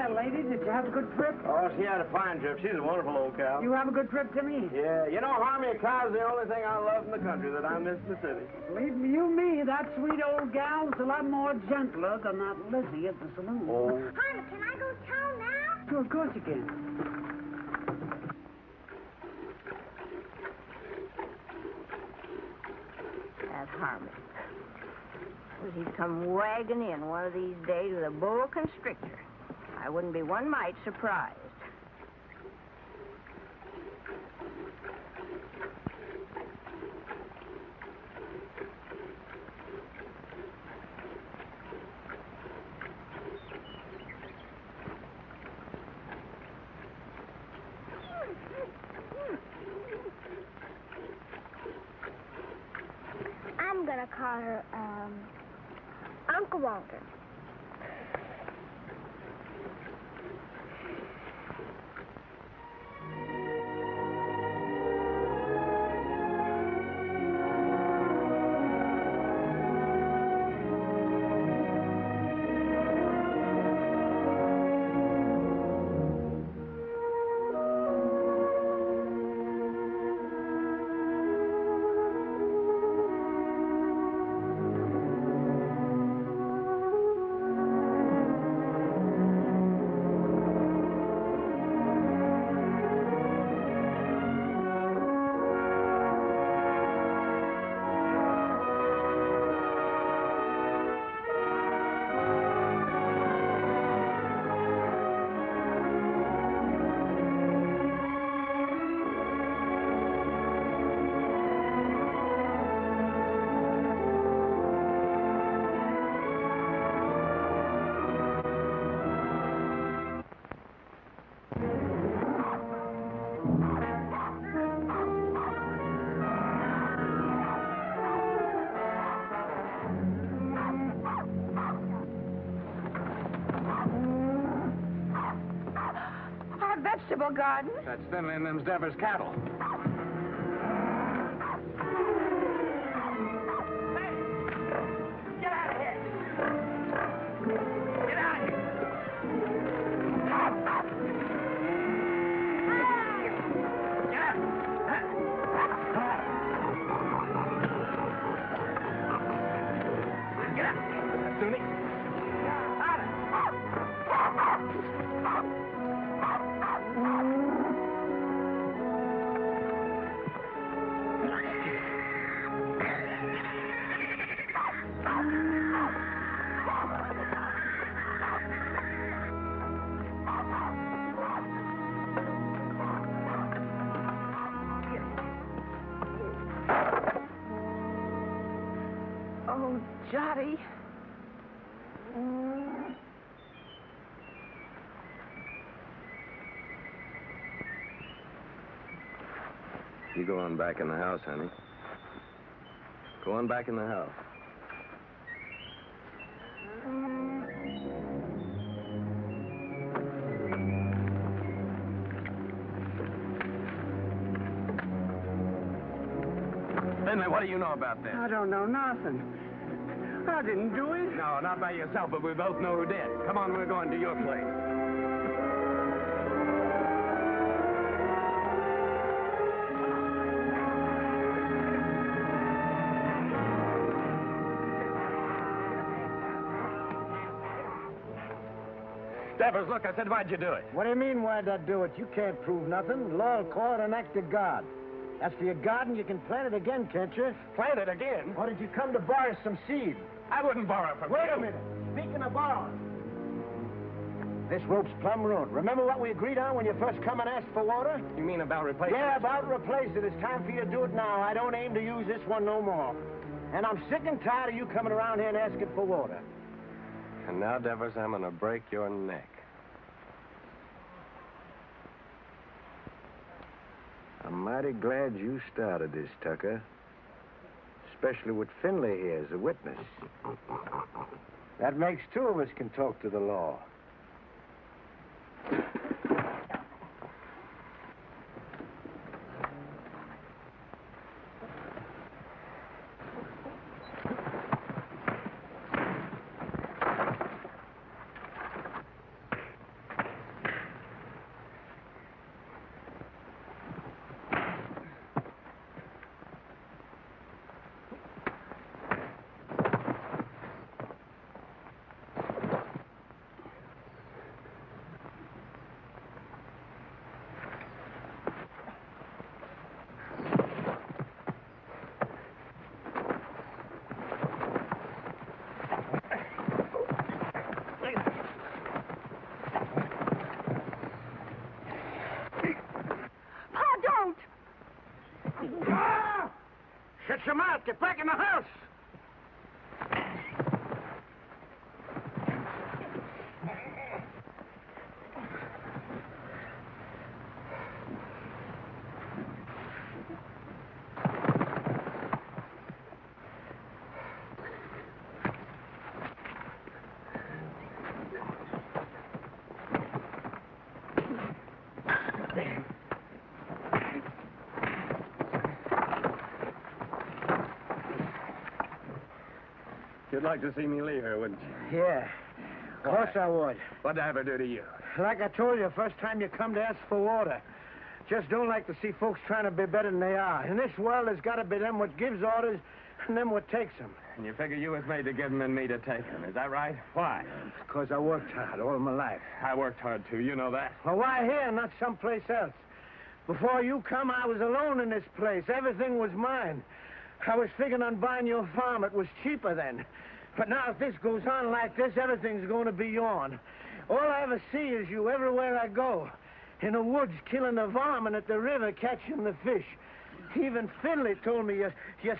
lady. Did you have a good trip? Oh, she had a fine trip. She's a wonderful old cow. You have a good trip, Timmy? Yeah, you know, Harmy, a cow's the only thing I love in the country that I miss in the city. Believe you me, that sweet old gal's a lot more gentler than that Lizzie at the saloon. Oh. Honey, can I go to town now? Sure, of course you can. That Harmon. He'd come wagging in one of these days with a boa constrictor. I wouldn't be one mite surprised. I'm gonna call her, Uncle Walter. Our vegetable garden. That's Finley and them's Devers cattle. Get out of here! Get out of here! Get out! Sunni. Oh, Jotty. You go on back in the house, honey. Go on back in the house. Finley, what do you know about this? I don't know nothing. I didn't do it. No, not by yourself, but we both know who did. Come on, we're going to your place. Devers, look, I said, why'd you do it? What do you mean, why'd I do it? You can't prove nothing. Law will call it an act of God. As for your garden, you can plant it again, can't you? Plant it again? Or did you come to borrow some seed? I wouldn't borrow from Wait you. a minute. Speaking of borrowing, this rope's plumb ruined. Remember what we agreed on when you first come and asked for water? You mean about replacing Yeah, about replace it. It's time for you to do it now. I don't aim to use this one no more. And I'm sick and tired of you coming around here and asking for water. And now, Devers, I'm going to break your neck. I'm mighty glad you started this, Tucker. especially with Finley here as a witness. That makes two of us can talk to the law. Shut your mouth. Get back in the house. You'd like to see me leave her, wouldn't you? Yeah, of course I would. What'd I ever do to you? Like I told you, first time you come to ask for water. Just don't like to see folks trying to be better than they are. In this world, there's got to be them what gives orders and them what takes them. And you figure you was made to give them and me to take them. Is that right? Why? Because I worked hard all my life. I worked hard, too. You know that. Well, why here, not someplace else? Before you come, I was alone in this place. Everything was mine. I was figuring on buying your farm. It was cheaper then. But now if this goes on like this, everything's going to be yourn. All I ever see is you everywhere I go. In the woods killing the varmint, at the river catching the fish. Even Finley told me you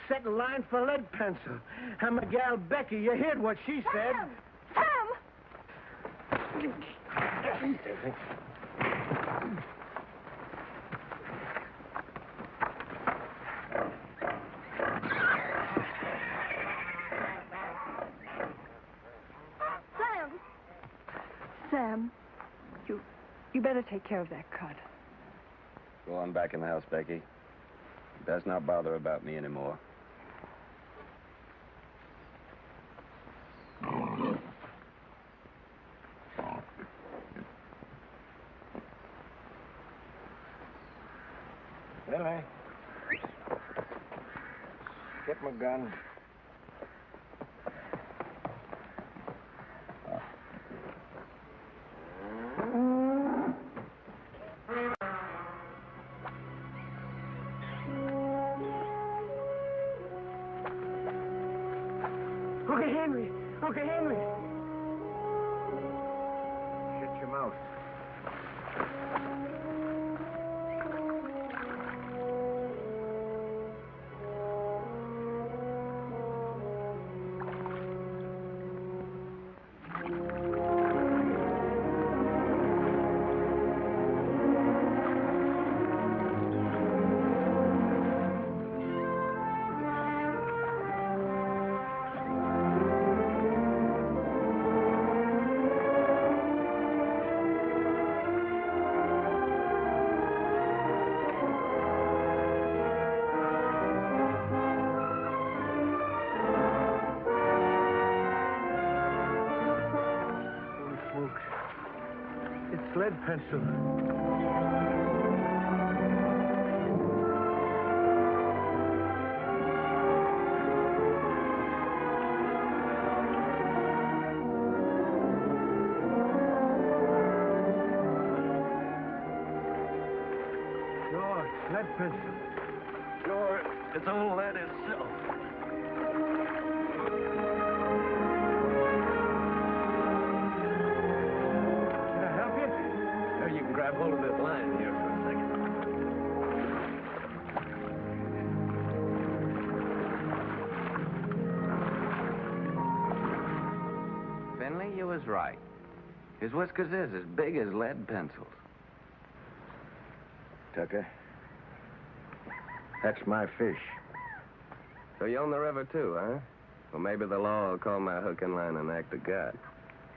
set a line for lead pencil. And my gal Becky, you heard what she said. Sam! Sam, you better take care of that cut. Go on back in the house, Becky. Best not bother about me anymore. Finley. Get my gun. Uncle Henry. Shut your mouth. Lead pencil. Sure, it's lead pencil. Sure, it's old lead itself. You can grab hold of this line here for a second. Finley, you was right. His whiskers is as big as lead pencils. Tucker, that's my fish. So you own the river, too, huh? Well, maybe the law will call my hook and line an act of God.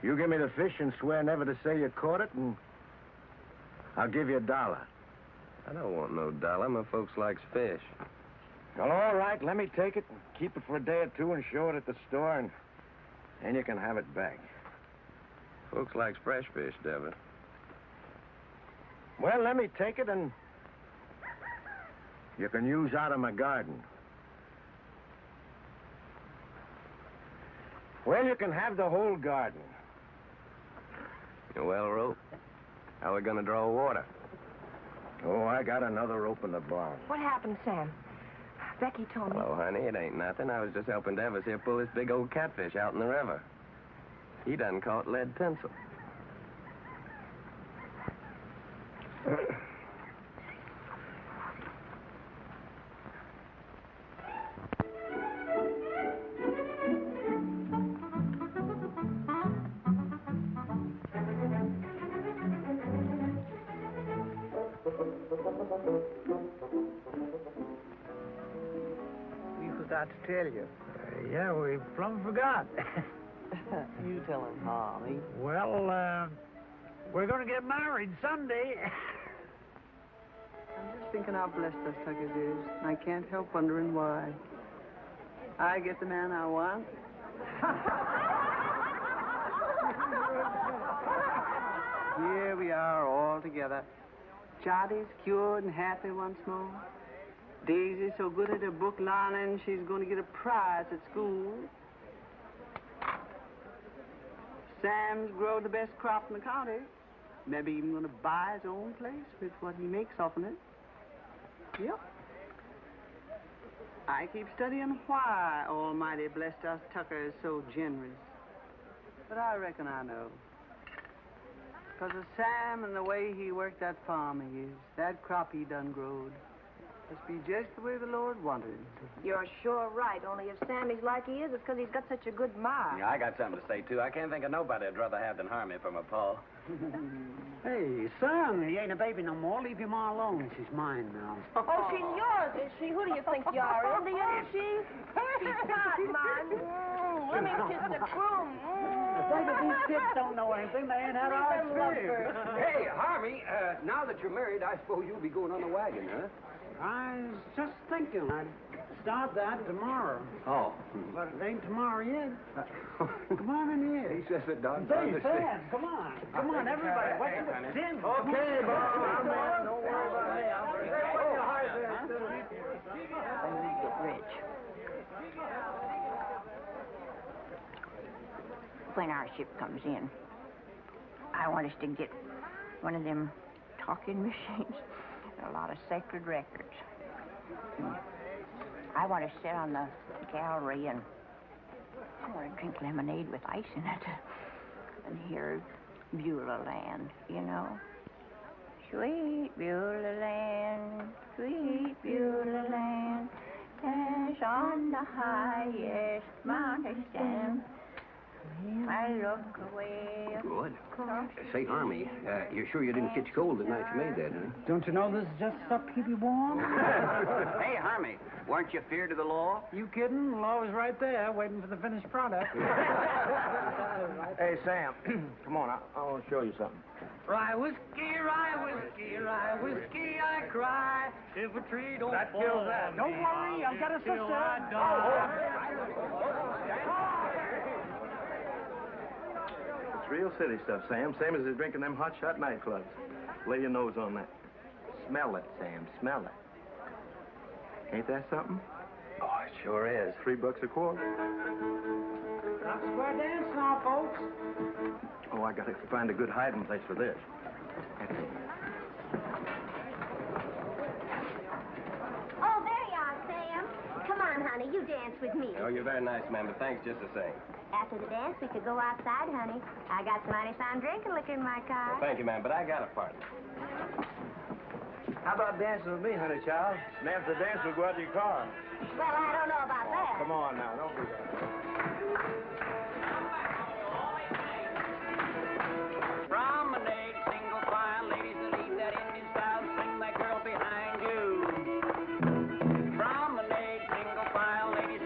You give me the fish and swear never to say you caught it, and I'll give you $1. I don't want no dollar. My folks likes fish. Well, all right, let me take it and keep it for a day or two and show it at the store, and then you can have it back. Folks likes fresh fish, Devitt. Well, let me take it, and you can use out of my garden. Well, you can have the whole garden. You well rope? How are we going to draw water? Oh, I got another rope in the barn. What happened, Sam? Becky told me. Oh, honey, it ain't nothing. I was just helping Devis here pull this big old catfish out in the river. He done caught lead pencil. We forgot to tell you. Yeah, we plumb forgot. You tell him, Harvey. Well, we're going to get married Sunday. I'm just thinking how blessed us Tuckers is. I can't help wondering why. I get the man I want. Here we are all together. Charlie's cured and happy once more. Daisy's so good at her book learning, she's going to get a prize at school. Sam's grown the best crop in the county. Maybe even going to buy his own place with what he makes off of it. Yep. I keep studying why Almighty blessed us Tuckers so generous. But I reckon I know. Because of Sam and the way he worked that farm of his, that crop he done growed. Must be just the way the Lord wanted it. You're sure right. Only if Sammy's like he is, it's because he's got such a good mind. Yeah, I got something to say, too. I can't think of nobody I'd rather have than Harmony for my pa. Hey, son, he ain't a baby no more. Leave your ma alone. She's mine now. Oh, she's yours, is she? Who do you think you are, Indian? She's not mine. Let me kiss the groom. Maybe these kids don't know anything. They ain't had our experience. Hey, Harvey, now that you're married, I suppose you'll be going on the wagon, huh? I was just thinking I'd start that tomorrow. Oh. But it ain't tomorrow yet. Come on in here. He says it done. Say, Sam, come on. Come on, everybody. What's the din? Okay, Bob. I'm in. Don't worry about me. Rich. When our ship comes in, I want us to get one of them talking machines and a lot of sacred records. I want to sit on the gallery and I want to drink lemonade with ice in it and hear Beulah Land, you know. Sweet Beulah Land, sweet Beulah Land, as on the highest mountain stand. I look away. Good. Say, Harmony, you're sure you didn't catch cold the night you made that, huh? Don't you know this is just stuff to keep you warm? Hey, Harmony, weren't you feared of the law? You kidding? The law was right there, waiting for the finished product. Hey, Sam, come on. I want to show you something. Rye whiskey, rye whiskey, rye whiskey, I cry. If a tree don't That fall kills that. Don't worry, I've got a sister. It's real city stuff, Sam. Same as they're drinking them hot shot nightclubs. Lay your nose on that. Smell it, Sam. Smell it. Ain't that something? Oh, it sure is. $3 a quart. Not square dance now, folks. Oh, I gotta find a good hiding place for this. Oh, there you are, Sam. Come on, honey. You dance with me. Oh, you're very nice, ma'am, but thanks just the same. After the dance, we could go outside, honey. I got some mighty fine drinking liquor in my car. Well, thank you, ma'am, but I got a partner. How about dancing with me, honey child? And after the dance, we'll go out to your car. Well, I don't know about that. Come on now, don't do that. Promenade, single file, ladies that leave that Indian style, swing that girl behind you. Promenade, single file, ladies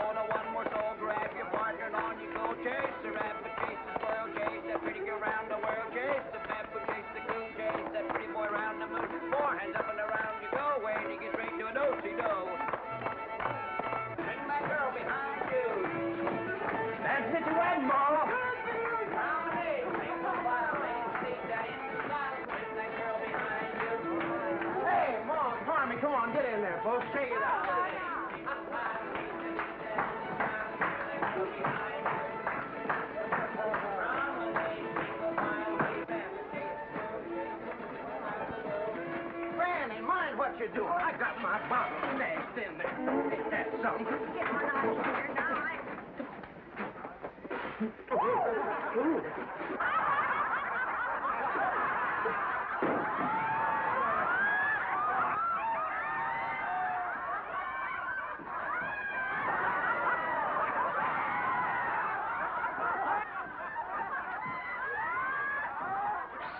more to one more soul. Grab your partner and on you go. Chase the rabbit, chase the squirrel, chase that pretty girl round the world. Chase the baboon, chase the coon, chase that pretty boy round the moon. Four hands up and around you go. Wait till you get straight to a do-si-do. Bring that girl behind you. That's it, you wedding, Marla. Hey, Mom, Tommy, come on, get in there, folks. Take it out. Granny, mind what you're doing. I got my bottle smashed in there. Ain't that something? Get one out of here now.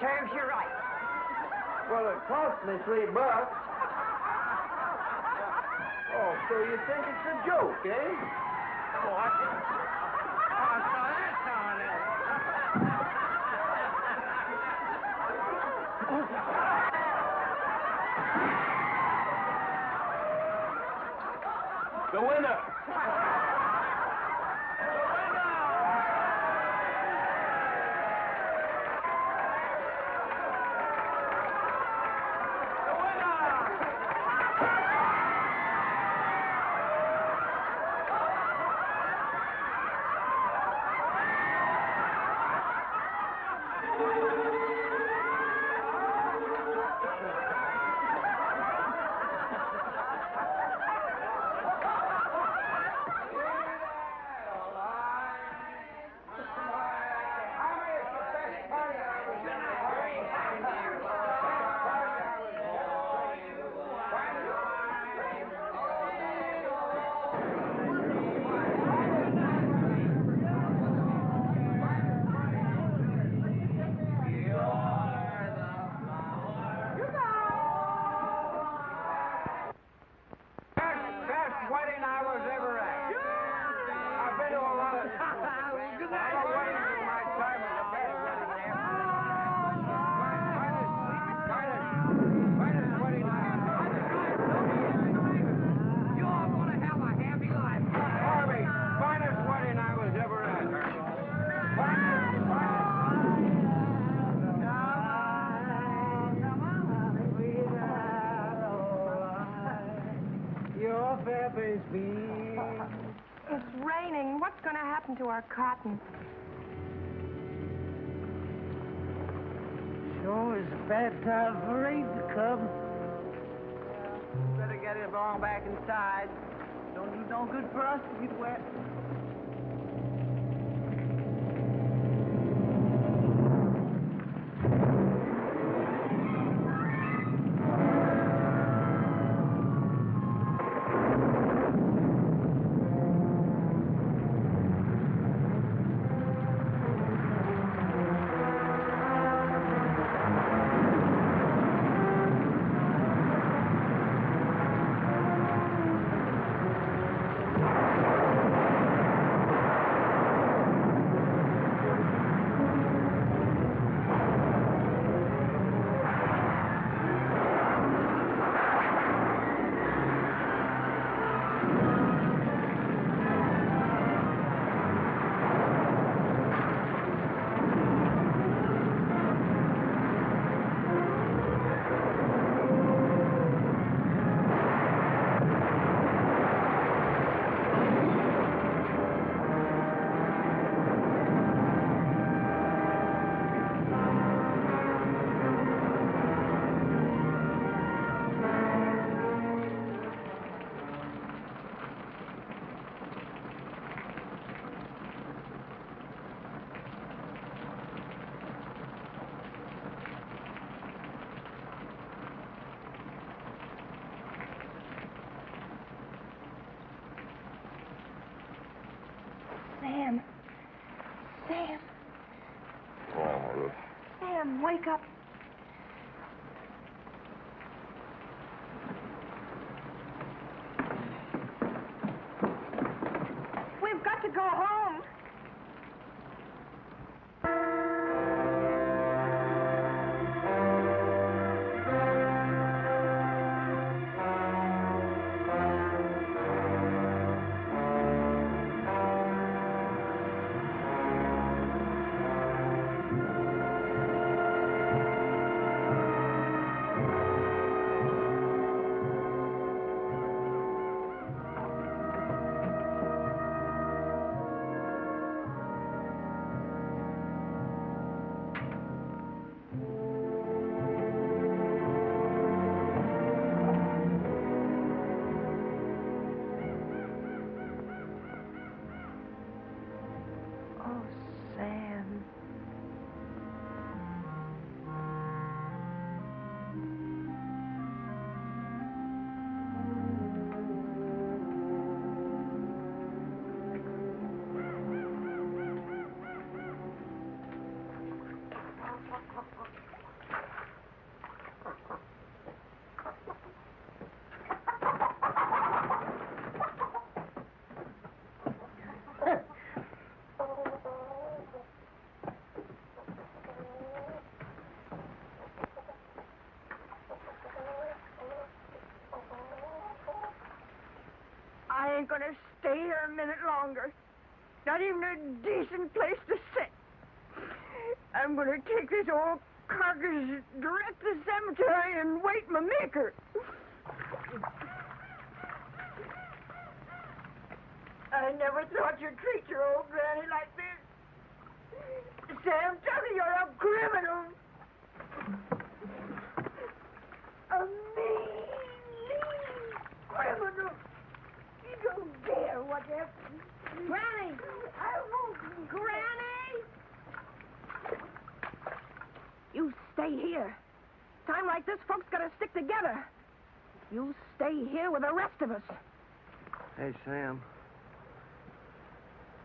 Serves you right. Well, it cost me $3. Oh, so you think it's a joke, eh? What? Oh, so that's how it is. The winner! It's raining. What's going to happen to our cotton? Sure is a bad time for rain to come. Better get it all back inside. Don't do no good for us to get wet. Sam. Sam. Oh, Ruth. Sam, wake up. go home. I ain't gonna stay here a minute longer. Not even a decent place to sit. I'm gonna take this old carcass direct to the cemetery and wait my maker. I never thought you'd treat your old granny like this. Sam Tucker, you're a criminal. A mean criminal. You don't dare, whatever. Granny! I won't. Granny! You stay here. Time like this, folks gotta stick together. You stay here with the rest of us. Hey, Sam.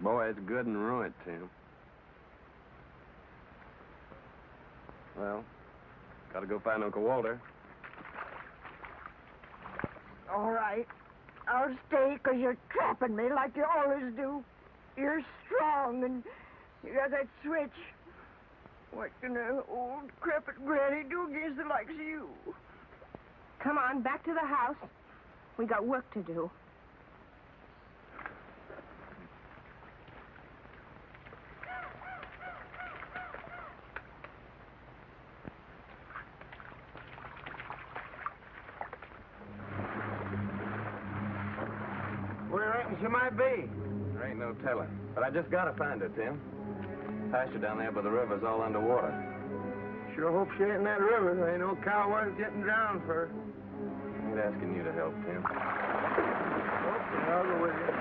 Boy, it's good and ruined, Tim. Well, gotta go find Uncle Walter. All right. I'll stay because you're trapping me like you always do. You're strong and you got that switch. What can an old crepit granny do against the likes of you? Come on, back to the house. We got work to do. Where do you reckon she might be? There ain't no telling. But I just gotta find her, Tim. Pasture down there by the river's all underwater. Sure hope she ain't in that river. There ain't no cow worth getting drowned for. I ain't asking you to help, Tim. Okay, I'll go with you.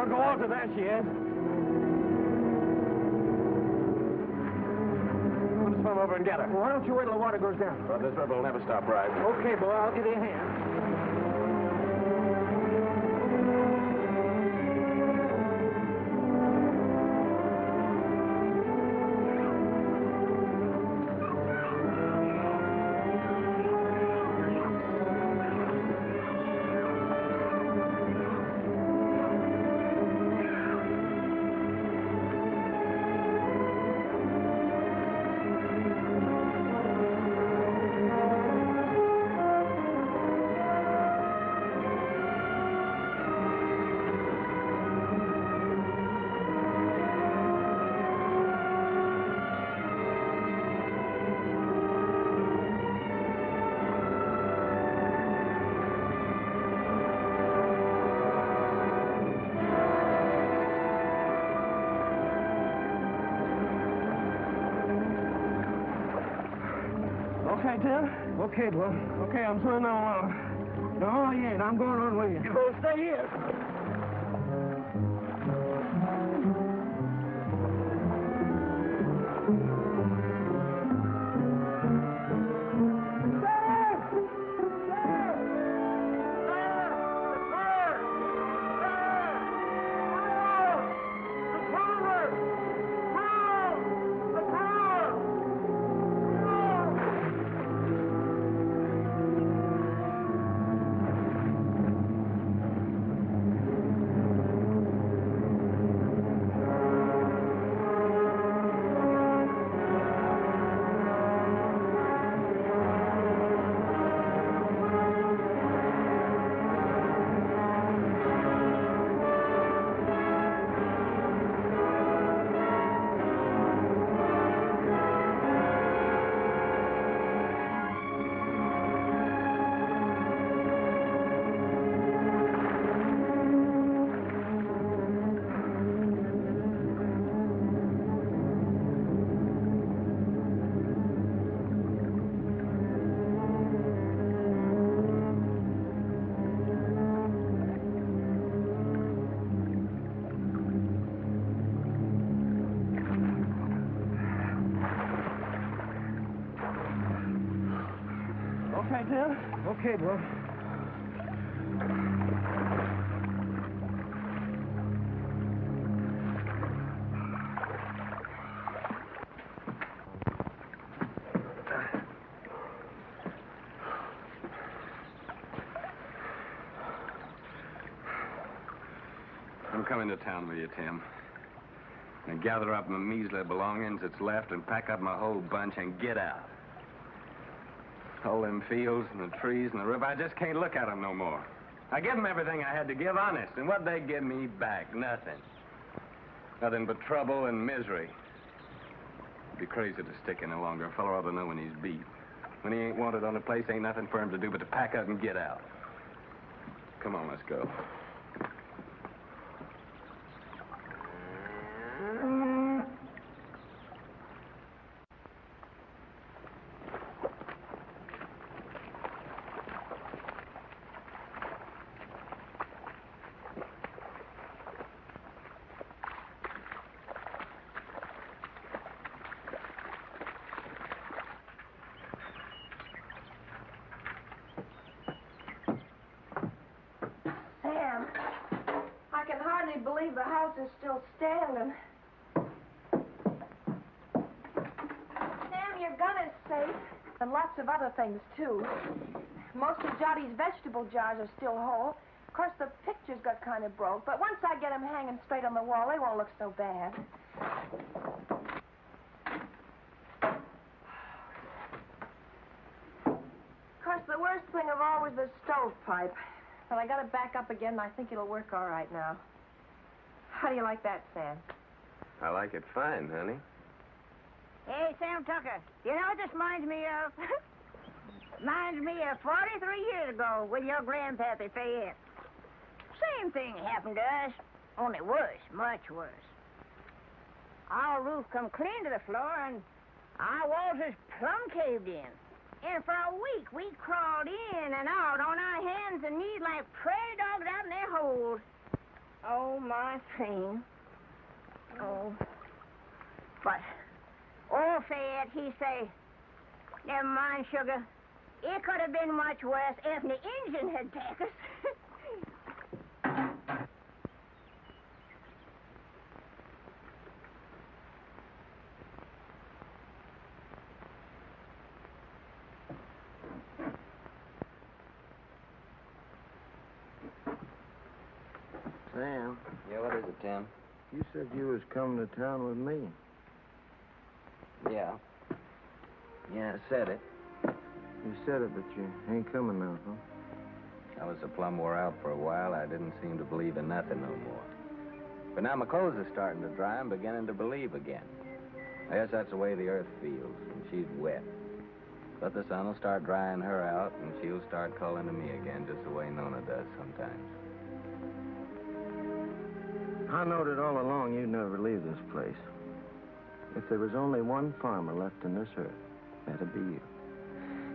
Walter, there she is. Let's swim over and get her. Well, why don't you wait till the water goes down? Well, this river will never stop rising. Okay, boy, I'll give you a hand. Okay, Tim? Okay, Bill. Okay, I'm swimming along. No, you ain't. I'm going on with you. You gonna stay here? Okay, Tim? Okay, Bill. I'm coming to town with you, Tim. And gather up my measly belongings that's left and pack up my whole bunch and get out. All them fields and the trees and the river, I just can't look at them no more. I give them everything I had to give, honest, and what'd they give me back? Nothing. Nothing but trouble and misery. It'd be crazy to stick any longer. A fellow ought to know when he's beat. When he ain't wanted on a place, ain't nothing for him to do but to pack up and get out. Come on, let's go. Sam, I can hardly believe the house is still standing. Sam, your gun is safe. And lots of other things, too. Most of Johnny's vegetable jars are still whole. Of course, the pictures got kind of broke, but once I get them hanging straight on the wall, they won't look so bad. Of course, the worst thing of all was the stovepipe. But I got it back up again, and I think it'll work all right now. How do you like that, Sam? I like it fine, honey. Hey, Sam Tucker, you know what this reminds me of? Reminds me of 43 years ago with your grandpappy Fayette. Same thing happened to us, only worse, much worse. Our roof come clean to the floor, and our walls is plumb caved in. And for a week, we crawled in and out on our hands and knees like prairie dogs out in their holes. Oh, my thing. Oh. But old Fayette, he say, never mind, sugar. It could have been much worse if the engine had taken us. Sam. Yeah, what is it, Tim? You said you was coming to town with me. Yeah. Yeah, I said it. You said it, but you ain't coming now, huh? I was so plumb wore out for a while, I didn't seem to believe in nothing no more. But now my clothes are starting to dry, I'm beginning to believe again. I guess that's the way the earth feels, and she's wet. But the sun will start drying her out, and she'll start calling to me again, just the way Nona does sometimes. I knowed it all along you'd never leave this place. If there was only one farmer left in this earth, that'd be you.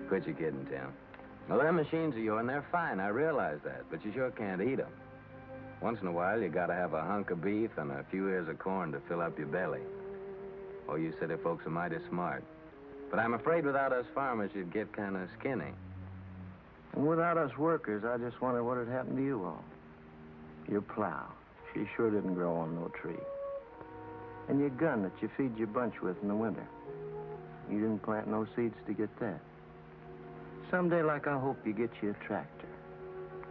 Quit your kidding, Tim. Well, them machines of yours, they're fine. I realize that. But you sure can't eat them. Once in a while, you got to have a hunk of beef and a few ears of corn to fill up your belly. Oh, you city folks are mighty smart. But I'm afraid without us farmers, you'd get kind of skinny. And without us workers, I just wonder what had happened to you all. Your plow. She sure didn't grow on no tree. And your gun that you feed your bunch with in the winter. You didn't plant no seeds to get that. Someday, like, I hope you get you a tractor.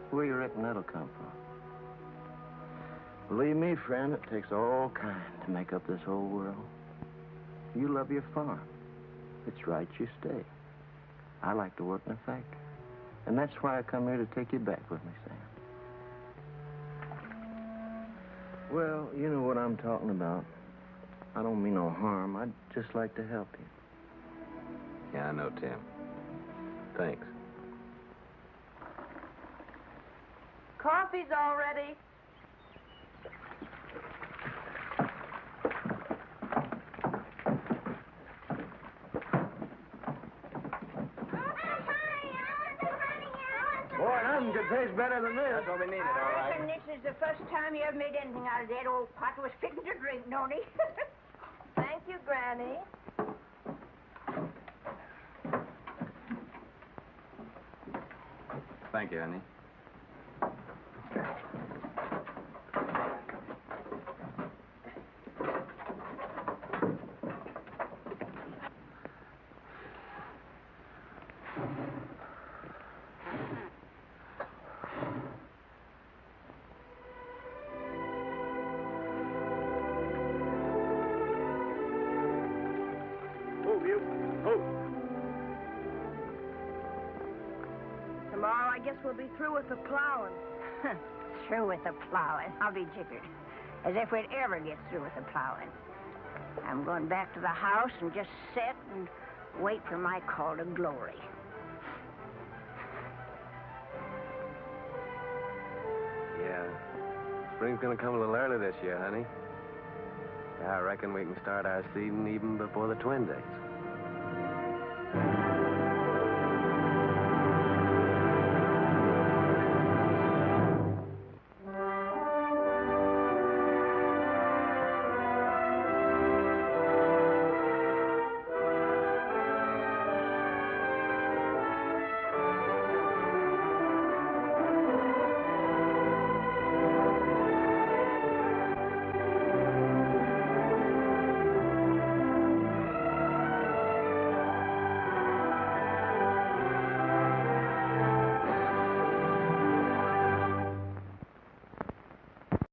Where you reckon that'll come from? Believe me, friend, it takes all kind to make up this whole world. You love your farm. It's right you stay. I like to work in a factory. And that's why I come here to take you back with me, Sam. Well, you know what I'm talking about. I don't mean no harm. I'd just like to help you. Yeah, I know, Tim. Thanks. Coffee's all ready. Boy, nothing could taste better than this. That's what we needed, all I right. reckon this is the first time you ever made anything out of that old pot was fitting to drink, don't he? Thank you, Granny. Thank you, honey. Move, you. Move. Tomorrow, I guess we'll be through with the plowing. Through with the plowing. I'll be jiggered. As if we'd ever get through with the plowing. I'm going back to the house and just sit and wait for my call to glory. Yeah. Spring's gonna come a little early this year, honey. Yeah, I reckon we can start our seeding even before the twin days.